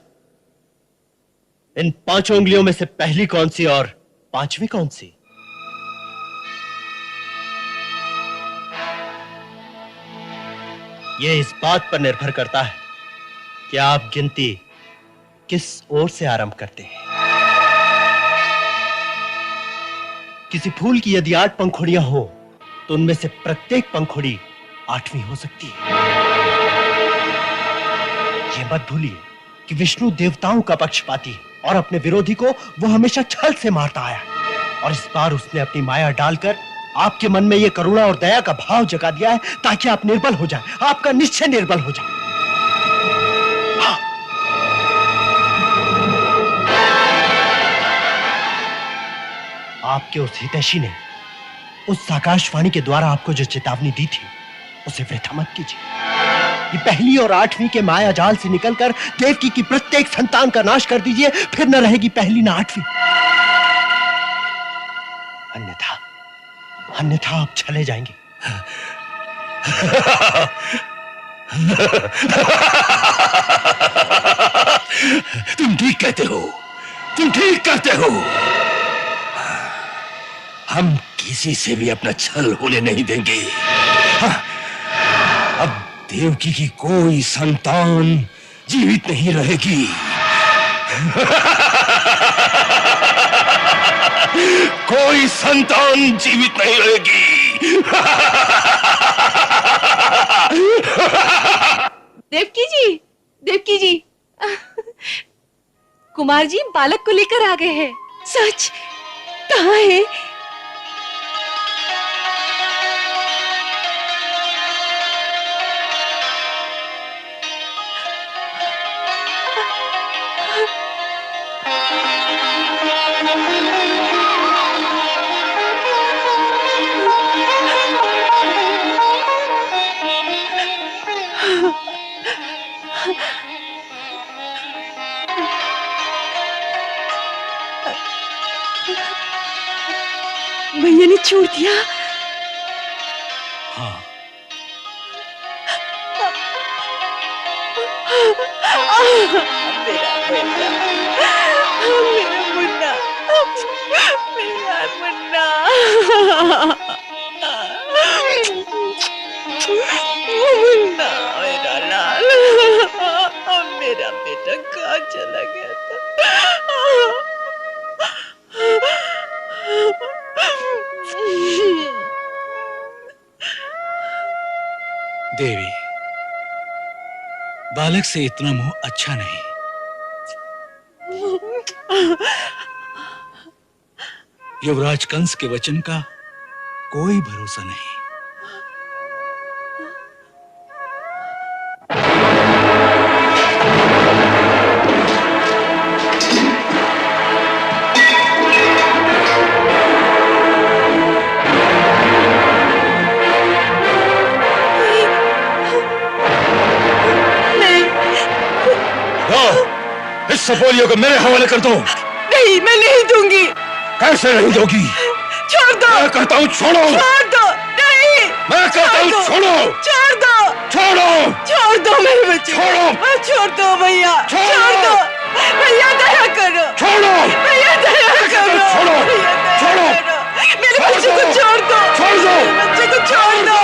इन 5 उंगलियों में से पहली कौन सी और 5वीं कौन सी? यह इस बात पर निर्भर करता है कि आप गिनती किस ओर से आरंभ करते हैं। किसी फूल की यदि 8 पंखुड़ियां हो तो उनमें से प्रत्येक पंखुड़ी 8वीं हो सकती है। यह मत भूलिए कि विष्णु देवताओं का पक्षपाती है और अपने विरोधी को वो हमेशा छल से मारता आया, और इस बार उसने अपनी माया डालकर आपके मन में यह करुणा और दया का भाव जगा दिया है ताकि आप निर्बल हो जाएं, आपका निश्चय निर्बल हो जाए। हाँ। आपके उस हितैषी ने उस आकाशवाणी के द्वारा आपको जो चेतावनी दी थी उसे वृथा मत कीजिए। ये पहली और 8वीं के माया जाल से निकलकर देवकी की प्रत्येक संतान का नाश कर दीजिए, फिर न रहेगी पहली न 8वीं। अन्यथा आप चले जाएंगे। तुम ठीक कहते हो, तुम ठीक कहते हो। हम किसी से भी अपना छल होने नहीं देंगे। अब देवकी की कोई संतान जीवित नहीं रहेगी। कोई संतान जीवित नहीं रहेगी। देवकी जी कुमार जी बालक को लेकर आ गए हैं। सच? कहाँ है? भैया ने छोड़ दिया। हाँ। मेरा बेटा, मेरा मुन्ना, मेरा मुन्ना, मुन्ना, मेरा लाल, मेरा बेटा कहाँ चला गया था? देवी, बालक से इतना मोह अच्छा नहीं। युवराज कंस के वचन का कोई भरोसा नहीं। सपोलियो को मेरे हवाले कर दो। नहीं, मैं नहीं दूंगी। कैसे नहीं दोगी? छोड़ दो। मैं कहता हूँ छोड़ो। छोड़ दो। नहीं। मैं कहता हूँ छोड़ो। छोड़ दो। छोड़ो। छोड़ दो मेरे बच्चे। छोड़ो। छोड़ दो भैया। छोड़ दो भैया, दया करो। छोड़ो भैया, दया करो। छोड़ो। छोड़ो मेरे बच्चे को छोड़ दो। छोड़ दो। बच्चे को छोड़ दो।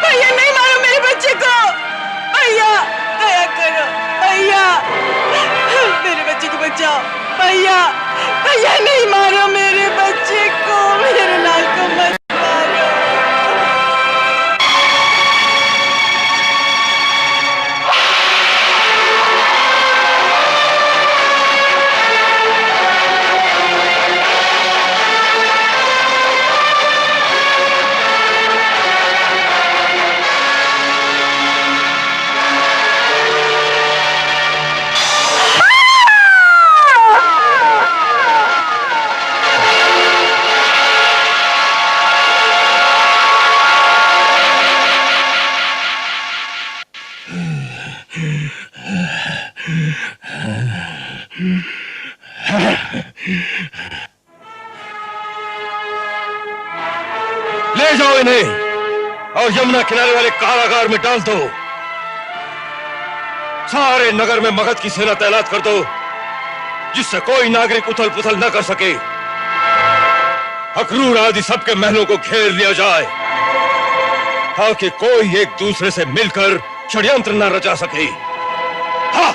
भैया नहीं मारो मेरे बच्चे को। भैया दया करो। भैया मेरे बच्चे को बचाओ। भैया, भैया नहीं मारो मेरे बच्चे को, मेरे लाल को मत मारो। ले जाओ इन्हें और यमुना किनारे वाले कारागार में डाल दो। सारे नगर में मगध की सेना तैनात कर दो, जिससे कोई नागरिक उथल पुथल न कर सके। अक्रूर आदि सबके महलों को घेर लिया जाए, ताकि कोई एक दूसरे से मिलकर षड्यंत्र न रचा सके। हाँ।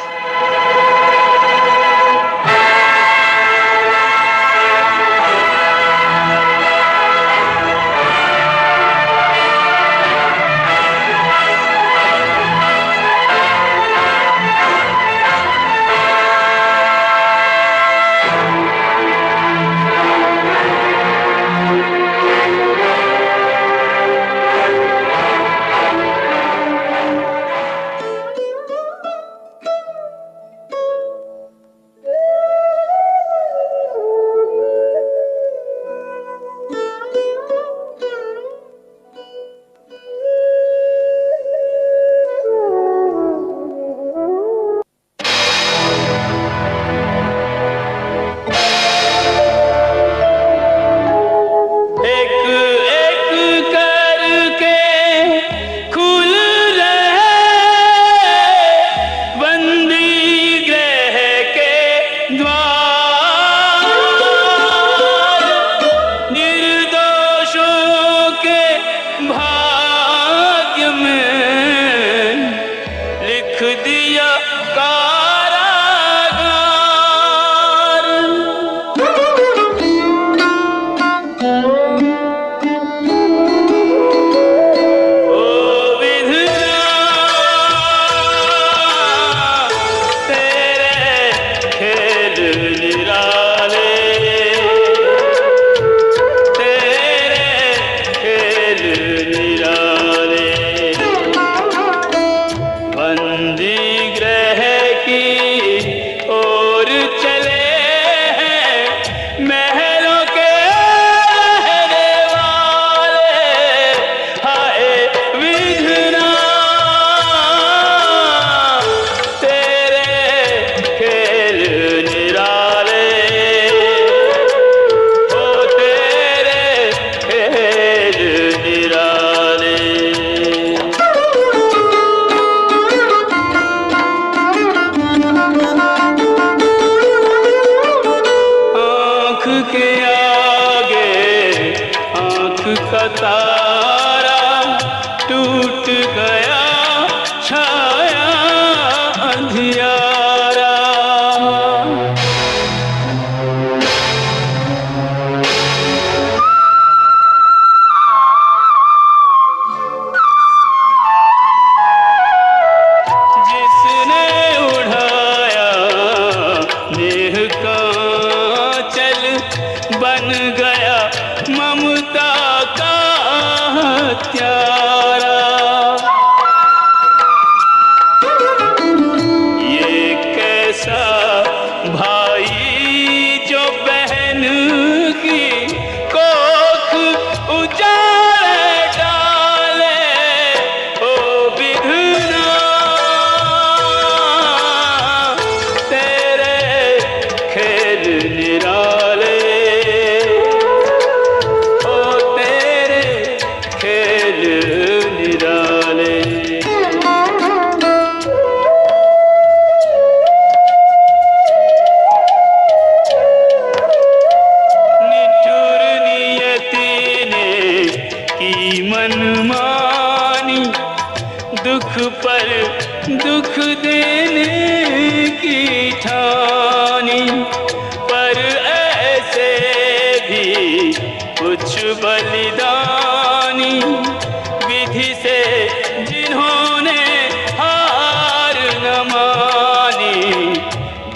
हत्यारा। ये कैसा भाई जो बहन की कोख उजाड़ डाले। ओ विधना तेरे खेल निराले। ओ तेरे खेल निराले। निठुर नियति ने की मनमानी, दुख पर दुख देने की ठानी। पर ऐसे भी कुछ बलिदानी, विधि से जिन्होंने हार न मानी।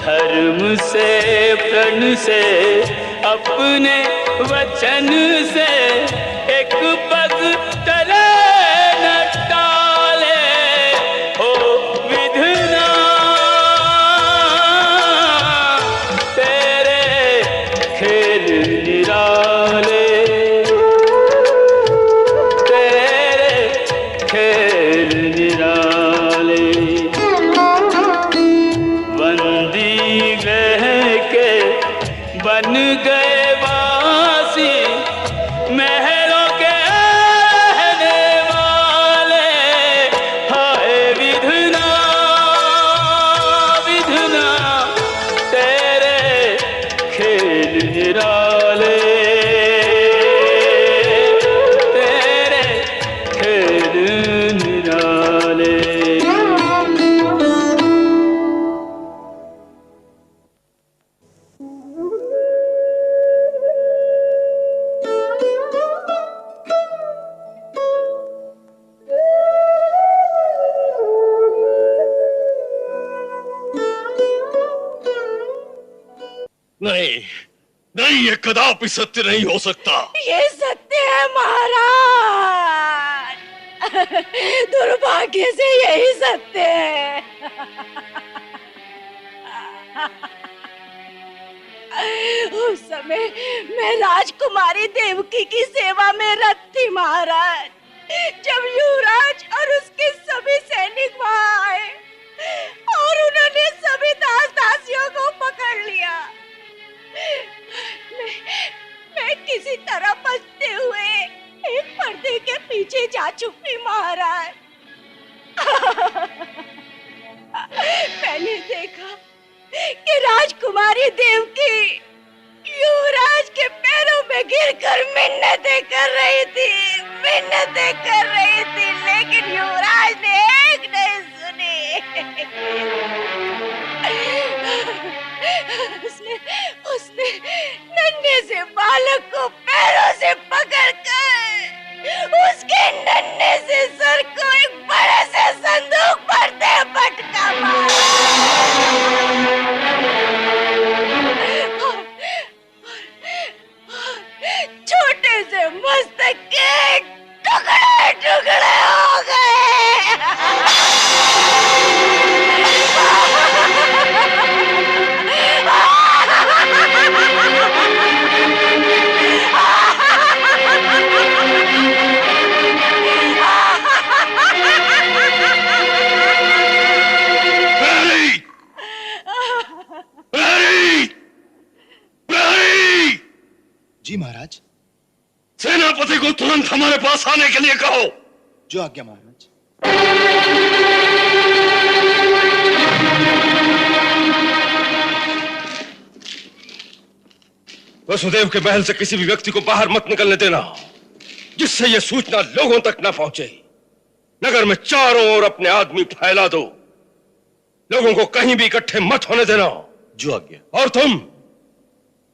धर्म से प्रण से अपने वचन से एक पग तले न टाले। हो विधना तेरे खेल निराले। तेरे खेल निराले। बंदी गृह के बन गए वासी, महलों के रहने वाले। हाय विधना विधना तेरे खेल निराले। तेरे खेल निराले। नहीं नहीं, ये कदापि सत्य नहीं हो सकता। ये सत्य है महाराज। दुर्भाग्य से यही सत्य है। उस समय मैं राजकुमारी देवकी की सेवा में रत थी महाराज, जब युवराज और उसके सभी सैनिक वहां आए और उन्होंने सभी दास दासियों को पकड़ लिया। मैं किसी तरह बचते हुए एक पर्दे के पीछे जा छुपी महाराज। मैंने देखा कि राजकुमारी देवकी युवराज के पैरों में गिरकर मिन्नतें कर रही थी, मिन्नतें कर रही थी, लेकिन युवराज ने एक नहीं सुनी। उसने नन्हे से बालक को पैरों से पकड़कर उसके नन्हे से सर को एक बड़े से संदूक पर दे पटका मारा। छोटे से मस्तक के टुकड़े टुकड़े हो गए। जी महाराज। सेनापति को तुरंत हमारे पास आने के लिए कहो। जो आज्ञा महाराज। वसुदेव के महल से किसी भी व्यक्ति को बाहर मत निकलने देना, जिससे यह सूचना लोगों तक न पहुंचे। नगर में चारों ओर अपने आदमी फैला दो। लोगों को कहीं भी इकट्ठे मत होने देना। जो आज्ञा। और तुम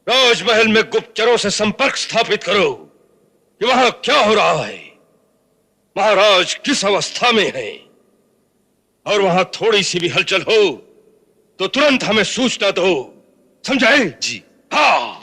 राजमहल में गुप्तचरों से संपर्क स्थापित करो कि वहां क्या हो रहा है, महाराज किस अवस्था में हैं, और वहां थोड़ी सी भी हलचल हो तो तुरंत हमें सूचना दो। समझाए? जी। हाँ।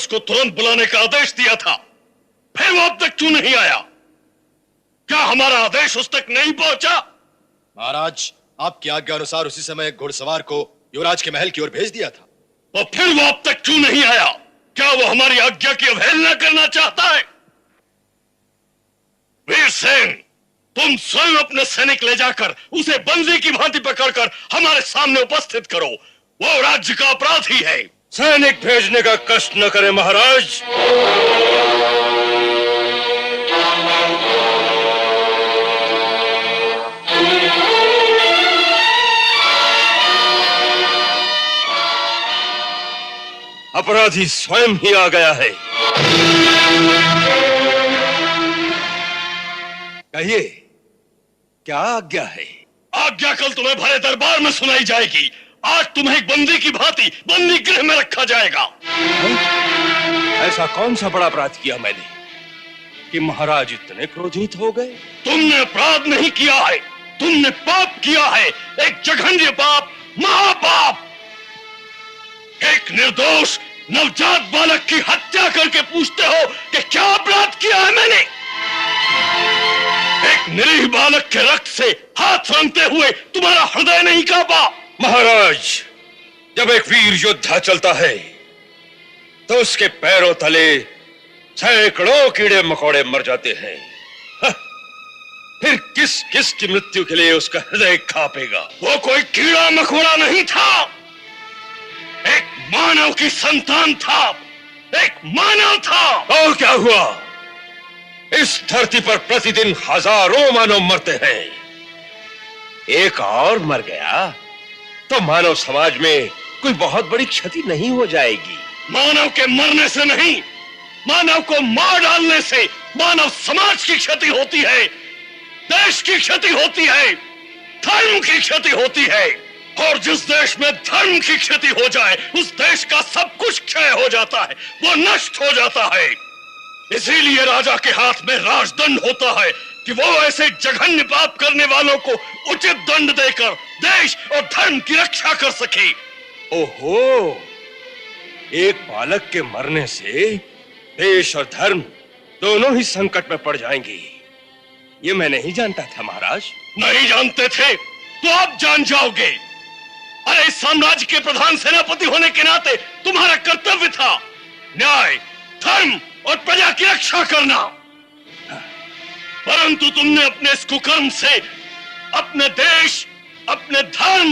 उसको तुरंत बुलाने का आदेश दिया था, फिर वो अब तक क्यों नहीं आया? क्या हमारा आदेश उस तक नहीं पहुंचा? महाराज, आपकी आज्ञा अनुसार उसी समय एक घुड़सवार को युवराज के महल की ओर भेज दिया था। तो फिर वो अब तक क्यों नहीं आया? क्या वो हमारी आज्ञा की अवहेलना करना चाहता है? वीर सेन, तुम स्वयं अपने सैनिक ले जाकर उसे बंदी की भांति पकड़कर हमारे सामने उपस्थित करो। वो राज्य का अपराधी है। सैनिक भेजने का कष्ट न करें महाराज। अपराधी स्वयं ही आ गया है। कहिए, क्या आज्ञा है? आज्ञा कल तुम्हें भरे दरबार में सुनाई जाएगी। आज तुम्हें एक बंदी की भांति बंदी गृह में रखा जाएगा। ऐसा कौन सा बड़ा अपराध किया मैंने कि महाराज इतने क्रोधित हो गए? तुमने अपराध नहीं किया है, तुमने पाप किया है, एक जघन्य पाप, महापाप। एक निर्दोष नवजात बालक की हत्या करके पूछते हो कि क्या अपराध किया है मैंने? एक निरीह बालक के रक्त से हाथ रंगते हुए तुम्हारा हृदय नहीं कांपा? महाराज, जब एक वीर योद्धा चलता है तो उसके पैरों तले सैकड़ों कीड़े मकोड़े मर जाते हैं। फिर किस किस की मृत्यु के लिए उसका हृदय कांपेगा? वो कोई कीड़ा मकोड़ा नहीं था, एक मानव की संतान था, एक मानव था। और क्या हुआ? इस धरती पर प्रतिदिन हजारों मानव मरते हैं। एक और मर गया तो मानव समाज में कोई बहुत बड़ी क्षति नहीं हो जाएगी। मानव के मरने से नहीं, मानव को मार डालने से मानव समाज की क्षति होती है, देश की क्षति होती है, धर्म की क्षति होती है। और जिस देश में धर्म की क्षति हो जाए, उस देश का सब कुछ क्षय हो जाता है, वो नष्ट हो जाता है। इसीलिए राजा के हाथ में राजदंड होता है कि वो ऐसे जघन्य पाप करने वालों को उचित दंड देकर देश और धर्म की रक्षा कर सके। ओहो, एक बालक के मरने से देश और धर्म दोनों ही संकट में पड़ जाएंगे। ये मैं नहीं जानता था महाराज। नहीं जानते थे तो आप जान जाओगे। अरे इस साम्राज्य के प्रधान सेनापति होने के नाते तुम्हारा कर्तव्य था न्याय, धर्म और प्रजा की रक्षा करना। परंतु तुमने अपने इस कुकर्म से अपने देश, अपने धर्म,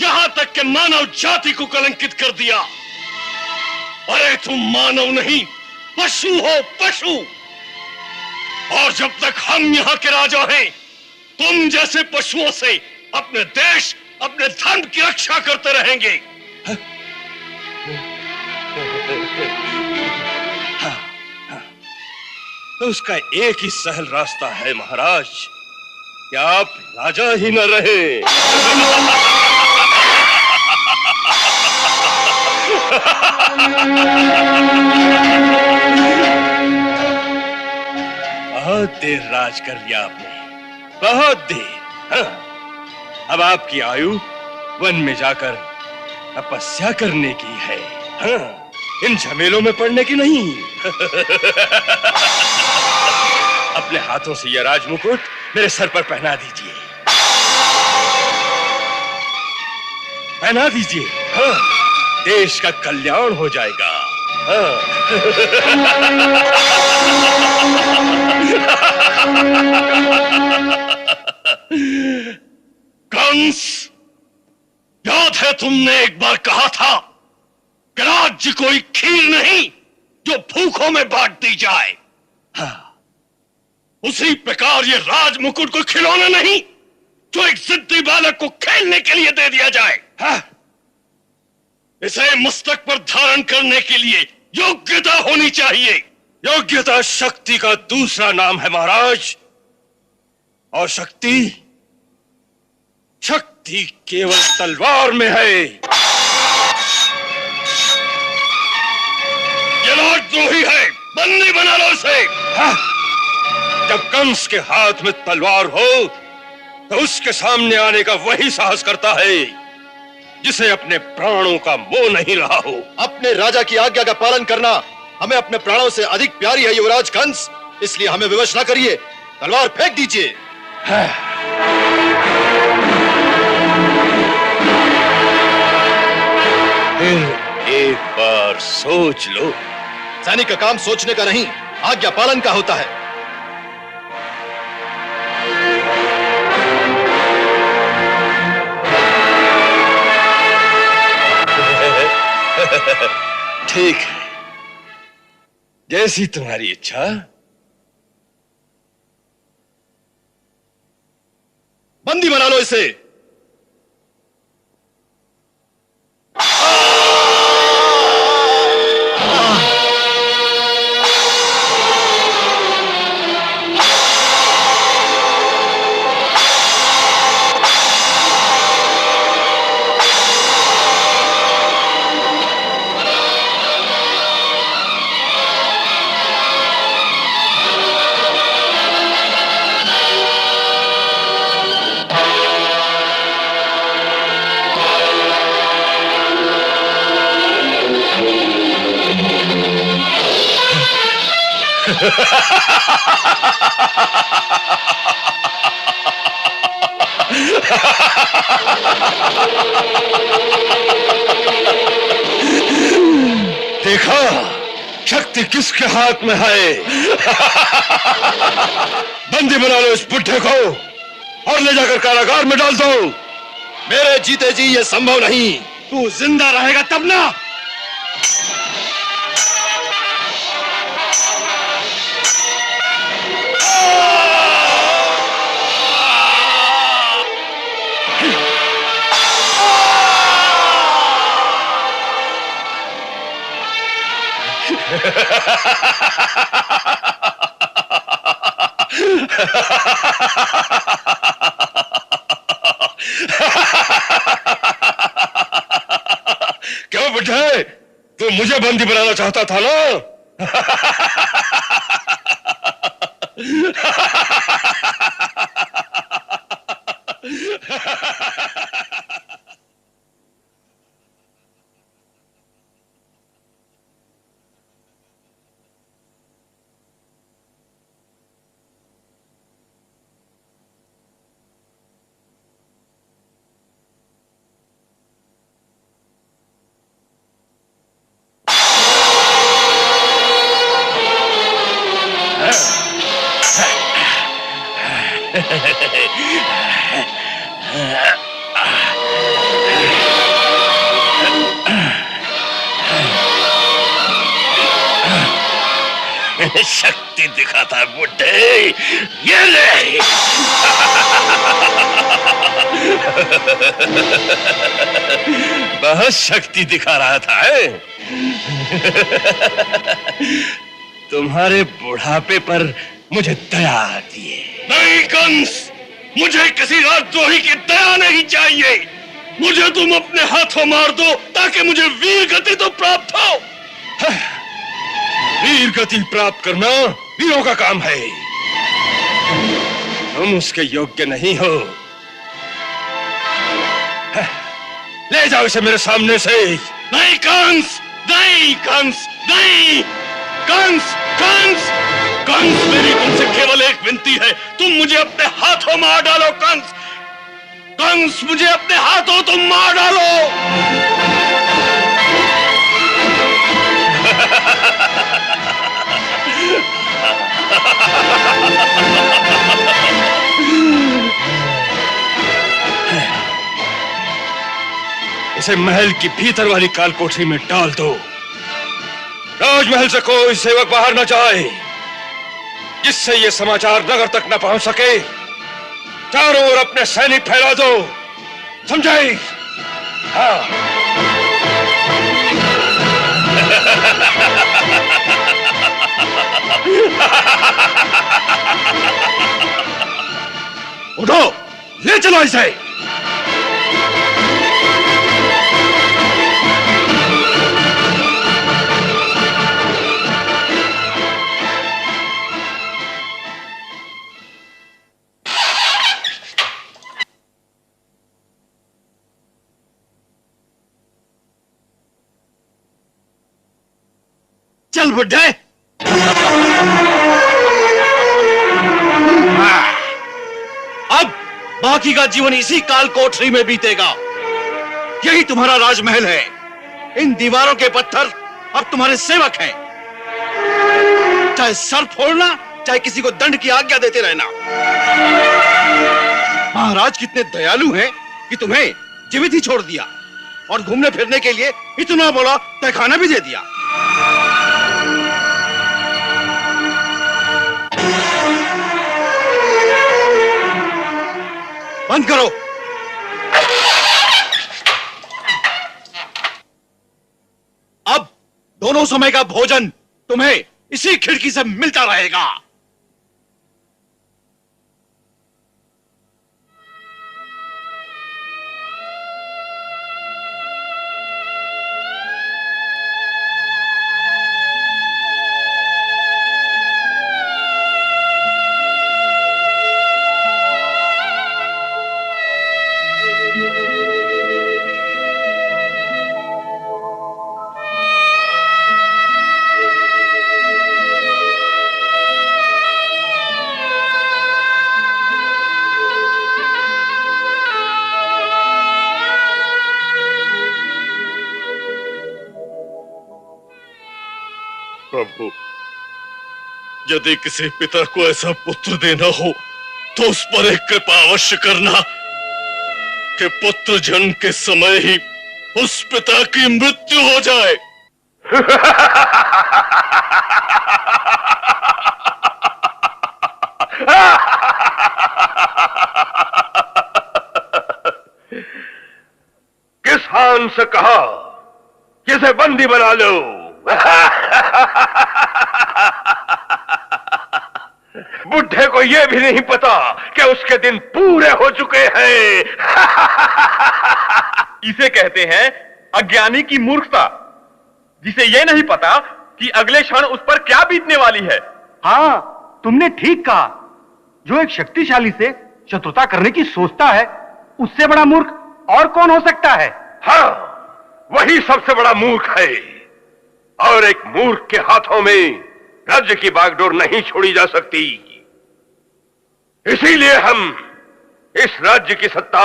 यहां तक कि मानव जाति को कलंकित कर दिया। अरे तुम मानव नहीं, पशु हो, पशु। और जब तक हम यहां के राजा हैं, तुम जैसे पशुओं से अपने देश, अपने धर्म की रक्षा करते रहेंगे। तो उसका एक ही सहल रास्ता है महाराज कि आप राजा ही न रहे। बहुत देर राज कर लिया आपने, बहुत देर। हाँ, अब आपकी आयु वन में जाकर तपस्या करने की है। हाँ, इन झमेलों में पड़ने की नहीं। अपने हाथों से यह राजमुकुट मेरे सर पर पहना दीजिए, पहना दीजिए। हाँ, देश का कल्याण हो जाएगा। हाँ। कंस, याद है तुमने एक बार कहा था कि राज्य कोई खीर नहीं जो भूखों में बांट दी जाए। हाँ, उसी प्रकार ये राजमुकुट को खिलौना नहीं जो एक जिद्दी बालक को खेलने के लिए दे दिया जाए। हाँ, इसे मस्तक पर धारण करने के लिए योग्यता होनी चाहिए। योग्यता शक्ति का दूसरा नाम है महाराज, और शक्ति केवल तलवार में है। ये राजद्रोही है, बंदी बना लो इसे। हाँ, जब कंस के हाथ में तलवार हो तो उसके सामने आने का वही साहस करता है जिसे अपने प्राणों का मोह नहीं रहा हो। अपने राजा की आज्ञा का पालन करना हमें अपने प्राणों से अधिक प्यारी है युवराज कंस, इसलिए हमें विवश न करिए, तलवार फेंक दीजिए। फिर एक बार सोच लो। सैनिक का काम सोचने का नहीं, आज्ञा पालन का होता है। ठीक है, जैसी तुम्हारी इच्छा। बंदी बना लो इसे। देखा, शक्ति किसके हाथ में है। बंदी बना लो इस बुड्ढे को और ले जाकर कारागार में डाल दो। मेरे जीते जी ये संभव नहीं। तू जिंदा रहेगा तब ना। क्यों बुड्ढे, तू मुझे बंदी बनाना चाहता था ना? शक्ति दिखाता है बुड्ढे, ये ले। बहुत शक्ति दिखा रहा था है? तुम्हारे बुढ़ापे पर मुझे दया आती है। नहीं कंस, मुझे किसी राजद्रोही की दया नहीं चाहिए। मुझे तुम अपने हाथों मार दो ताकि मुझे वीर गति तो प्राप्त हो। वीर गति प्राप्त करना वीरों का काम है, तुम उसके योग्य नहीं हो। ले जाओ इसे मेरे सामने से। नहीं कंस, नहीं कंस, नहीं कंस, कंस, कंस, मेरी तुमसे केवल एक विनती है, तुम मुझे अपने हाथों मार डालो कंस। कंस, मुझे अपने हाथों तुम मार डालो। इसे महल की भीतर वाली कालकोठरी में डाल दो। राजमहल से कोई सेवक बाहर न जाए, जिससे ये समाचार नगर तक न पहुंच सके। चारों ओर अपने सैनिक फैला दो, समझाई? हाँ। उठो, ले चलो इसे। चल बुड्ढे। अब बाकी का जीवन इसी काल कोठरी में बीतेगा। यही तुम्हारा राजमहल है। इन दीवारों के पत्थर अब तुम्हारे सेवक हैं। चाहे सर फोड़ना, चाहे किसी को दंड की आज्ञा देते रहना। महाराज कितने दयालु हैं कि तुम्हें जीवित ही छोड़ दिया और घूमने फिरने के लिए इतना बड़ा तहखाना भी दे दिया। बंद करो। अब दोनों समय का भोजन तुम्हें इसी खिड़की से मिलता रहेगा। प्रभु, यदि किसी पिता को ऐसा पुत्र देना हो तो उस पर एक कृपा अवश्य करना कि पुत्र जन्म के समय ही उस पिता की मृत्यु हो जाए। किसान से कहा कि इसे बंदी बना लो। बुढ़े को यह भी नहीं पता कि उसके दिन पूरे हो चुके हैं। इसे कहते हैं अज्ञानी की मूर्खता, जिसे यह नहीं पता कि अगले क्षण उस पर क्या बीतने वाली है। हाँ, तुमने ठीक कहा। जो एक शक्तिशाली से शत्रुता करने की सोचता है, उससे बड़ा मूर्ख और कौन हो सकता है? हाँ, वही सबसे बड़ा मूर्ख है। और एक मूर्ख के हाथों में राज्य की बागडोर नहीं छोड़ी जा सकती। इसीलिए हम इस राज्य की सत्ता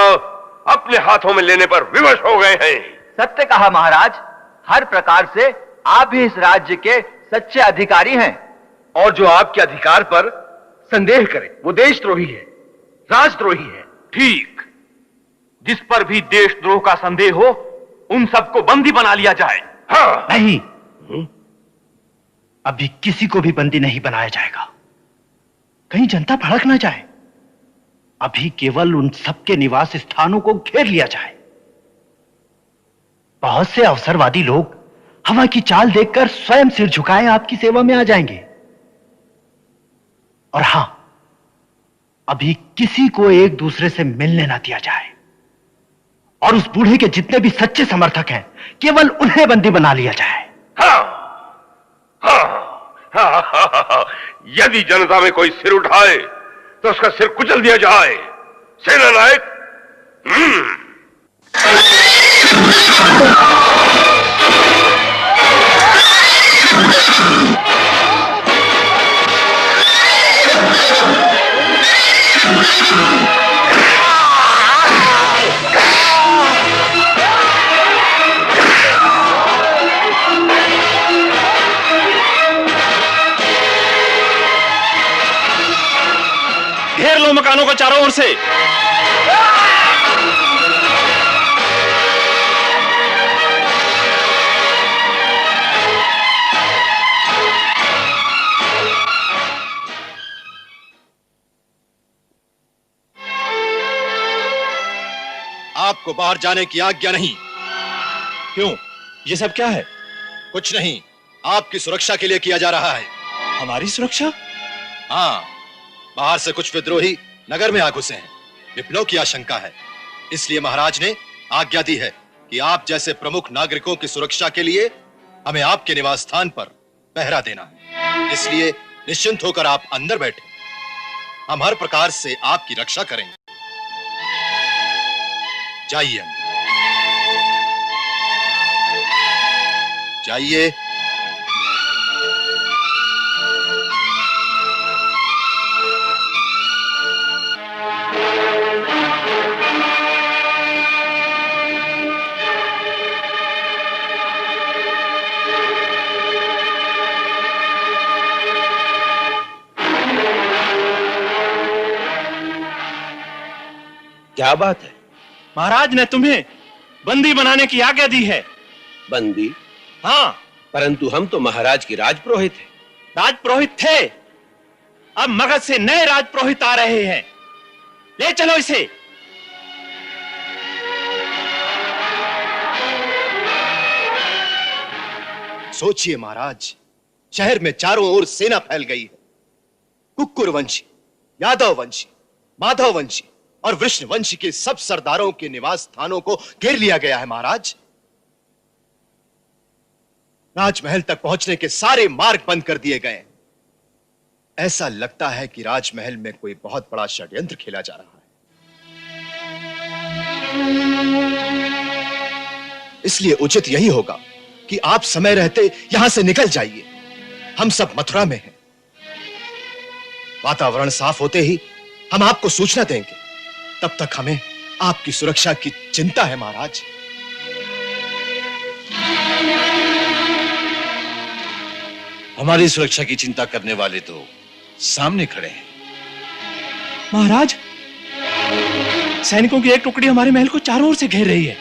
अपने हाथों में लेने पर विवश हो गए हैं। सत्य कहा महाराज। हर प्रकार से आप भी इस राज्य के सच्चे अधिकारी हैं। और जो आपके अधिकार पर संदेह करे वो देशद्रोही है, राजद्रोही है। ठीक। जिस पर भी देशद्रोह का संदेह हो, उन सबको बंदी बना लिया जाए। हाँ। नहीं, अभी किसी को भी बंदी नहीं बनाया जाएगा, कहीं जनता भड़क ना जाए। अभी केवल उन सबके निवास स्थानों को घेर लिया जाए। बहुत से अवसरवादी लोग हवा की चाल देखकर स्वयं सिर झुकाए आपकी सेवा में आ जाएंगे। और हां, अभी किसी को एक दूसरे से मिलने ना दिया जाए। और उस बूढ़े के जितने भी सच्चे समर्थक हैं, केवल उन्हें बंदी बना लिया जाए। यदि जनता में कोई सिर उठाए तो उसका सिर कुचल दिया जाए। सेना नायक। घेर लो मकानों को चारों ओर से। आपको बाहर जाने की आज्ञा नहीं। क्यों? ये सब क्या है? कुछ नहीं, आपकी सुरक्षा के लिए किया जा रहा है। हमारी सुरक्षा? हाँ, बाहर से कुछ विद्रोही नगर में आ घुसे हैं। विप्लव की आशंका है, इसलिए महाराज ने आज्ञा दी है कि आप जैसे प्रमुख नागरिकों की सुरक्षा के लिए हमें आपके निवास स्थान पर पहरा देना है। इसलिए निश्चिंत होकर आप अंदर बैठे, हम हर प्रकार से आपकी रक्षा करेंगे। जाइए जाइए। क्या बात है? महाराज ने तुम्हें बंदी बनाने की आज्ञा दी है। बंदी? हाँ। परंतु हम तो महाराज के राजपुरोहित हैं। राजपुरोहित थे, अब मगध से नए राजपुरोहित आ रहे हैं। ले चलो इसे। सोचिए महाराज, शहर में चारों ओर सेना फैल गई है। कुक्कुर वंशी, यादव वंशी, माधव वंशी और वृष्ण वंशी के सब सरदारों के निवास स्थानों को घेर लिया गया है महाराज। राजमहल तक पहुंचने के सारे मार्ग बंद कर दिए गए। ऐसा लगता है कि राजमहल में कोई बहुत बड़ा षड्यंत्र खेला जा रहा है। इसलिए उचित यही होगा कि आप समय रहते यहां से निकल जाइए। हम सब मथुरा में हैं। वातावरण साफ होते ही हम आपको सूचना देंगे। तब तक हमें आपकी सुरक्षा की चिंता है महाराज। हमारी सुरक्षा की चिंता करने वाले तो सामने खड़े हैं। महाराज, सैनिकों की एक टुकड़ी हमारे महल को चारों ओर से घेर रही है।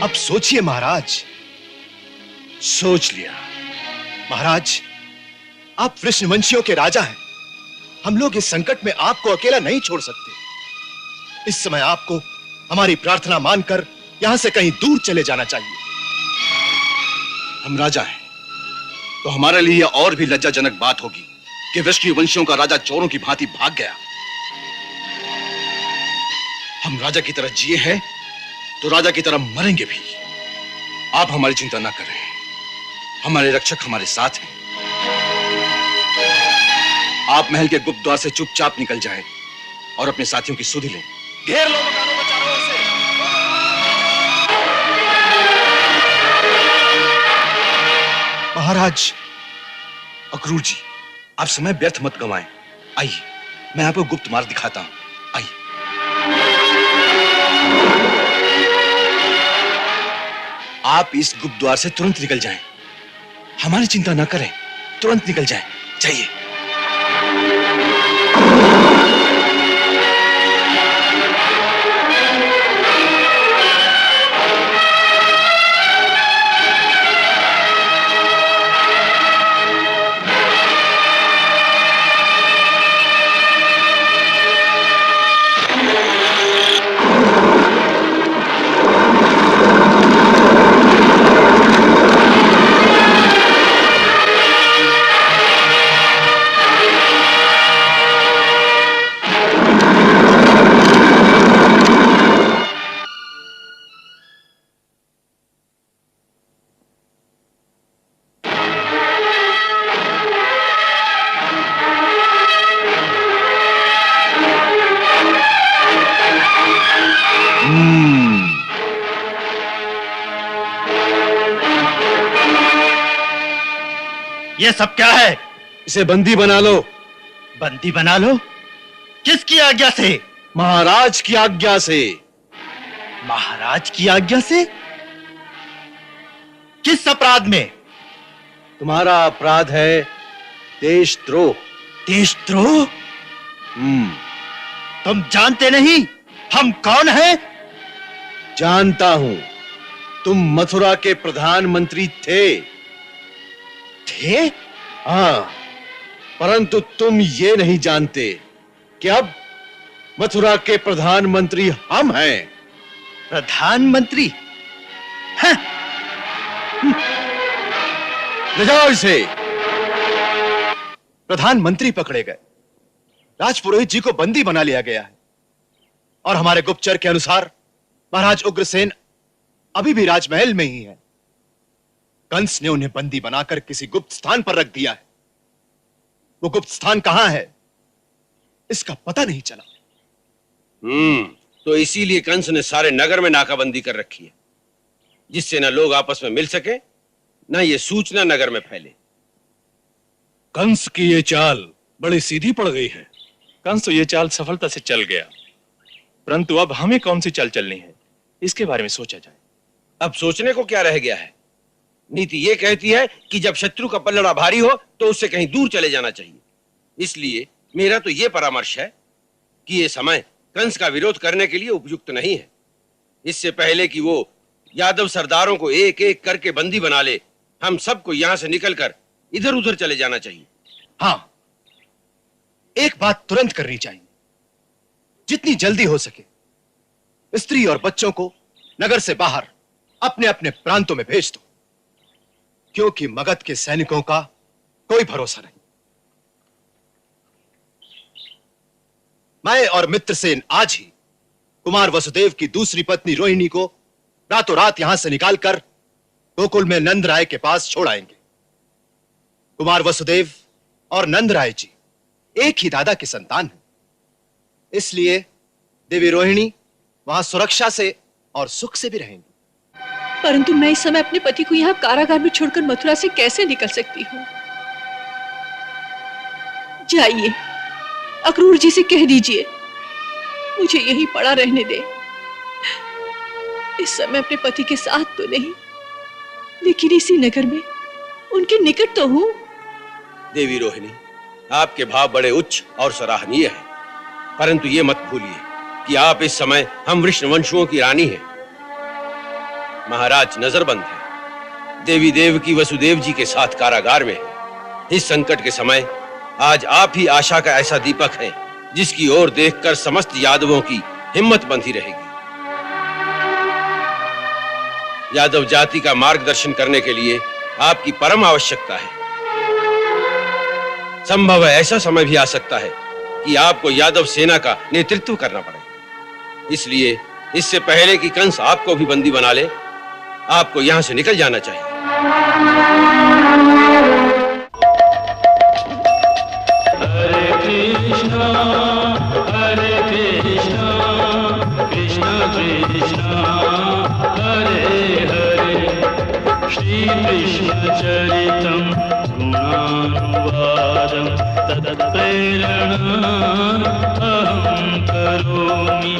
अब सोचिए महाराज। सोच लिया। महाराज, आप वृष्णवंशियों के राजा हैं। हम लोग इस संकट में आपको अकेला नहीं छोड़ सकते। इस समय आपको हमारी प्रार्थना मानकर यहां से कहीं दूर चले जाना चाहिए। हम राजा हैं, तो हमारे लिए और भी लज्जाजनक बात होगी कि वृष्णवंशियों का राजा चोरों की भांति भाग गया। हम राजा की तरह जिए हैं तो राजा की तरह मरेंगे भी। आप हमारी चिंता ना करें, हमारे रक्षक हमारे साथ हैं। आप महल के गुप्त द्वार से चुपचाप निकल जाएं और अपने साथियों की सुधि लें। घेर लो मकानों को चारों ओर से। महाराज। अक्रूर जी, आप समय व्यर्थ मत गंवाएं। आइए, मैं आपको गुप्त मार्ग दिखाता हूं। आइए। आप इस गुप्त द्वार से तुरंत निकल जाएं। हमारी चिंता ना करें, तुरंत निकल जाएं। जाइए। ये सब क्या है? इसे बंदी बना लो। बंदी बना लो? किसकी आज्ञा से? महाराज की आज्ञा से। महाराज की आज्ञा से? किस अपराध में? तुम्हारा अपराध है देशद्रोह। देशद्रोह? तुम जानते नहीं हम कौन हैं? जानता हूं। तुम मथुरा के प्रधानमंत्री थे। थे? हाँ, परंतु तुम ये नहीं जानते कि अब मथुरा के प्रधानमंत्री हम हैं। प्रधानमंत्री? ले जाओ इसे। प्रधानमंत्री पकड़े गए। राजपुरोहित जी को बंदी बना लिया गया है और हमारे गुप्तचर के अनुसार महाराज उग्रसेन अभी भी राजमहल में ही है। कंस ने उन्हें बंदी बनाकर किसी गुप्त स्थान पर रख दिया है। वो गुप्त स्थान कहां है इसका पता नहीं चला। तो इसीलिए कंस ने सारे नगर में नाकाबंदी कर रखी है, जिससे ना लोग आपस में मिल सके, ना ये सूचना नगर में फैले। कंस की ये चाल बड़ी सीधी पड़ गई है। कंस तो ये चाल सफलता से चल गया, परंतु अब हमें कौन सी चाल चलनी है, इसके बारे में सोचा जाए। अब सोचने को क्या रह गया है? नीति ये कहती है कि जब शत्रु का पलड़ा भारी हो तो उससे कहीं दूर चले जाना चाहिए। इसलिए मेरा तो ये परामर्श है कि यह समय कंस का विरोध करने के लिए उपयुक्त नहीं है। इससे पहले कि वो यादव सरदारों को एक एक करके बंदी बना ले, हम सबको यहां से निकलकर इधर उधर चले जाना चाहिए। हाँ, एक बात तुरंत करनी चाहिए। जितनी जल्दी हो सके स्त्री और बच्चों को नगर से बाहर अपने अपने प्रांतों में भेज दो, क्योंकि मगध के सैनिकों का कोई भरोसा नहीं। मैं और मित्रसेन आज ही कुमार वसुदेव की दूसरी पत्नी रोहिणी को रातों रात यहां से निकालकर गोकुल में नंद राय के पास छोड़ आएंगे। कुमार वसुदेव और नंद राय जी एक ही दादा की संतान हैं, इसलिए देवी रोहिणी वहां सुरक्षा से और सुख से भी रहेंगी। परंतु मैं इस समय अपने पति को यहाँ कारागार में छोड़कर मथुरा से कैसे निकल सकती हूँ? जाइए, अक्रूर जी से कह दीजिए मुझे यहीं पड़ा रहने दे। इस समय अपने पति के साथ तो नहीं, लेकिन इसी नगर में उनके निकट तो हूँ। देवी रोहिणी, आपके भाव बड़े उच्च और सराहनीय हैं, परंतु ये मत भूलिए कि आप इस समय हम वृषणवंशुओं की रानी हैं। महाराज नजरबंद है, देवी देवकी वसुदेव जी के साथ कारागार में है। इस संकट के समय आज आप ही आशा का ऐसा दीपक हैं जिसकी ओर देखकर समस्त यादवों की हिम्मत बंधी रहेगी। यादव जाति का मार्गदर्शन करने के लिए आपकी परम आवश्यकता है। संभव है ऐसा समय भी आ सकता है कि आपको यादव सेना का नेतृत्व करना पड़े। इसलिए इससे पहले कि कंस आपको भी बंदी बना ले, आपको यहां से निकल जाना चाहिए। हरे कृष्णा कृष्ण कृष्णा हरे हरे, श्री कृष्ण चरितम गुणानुवादम तत्प्रेरणा अहं करोमि।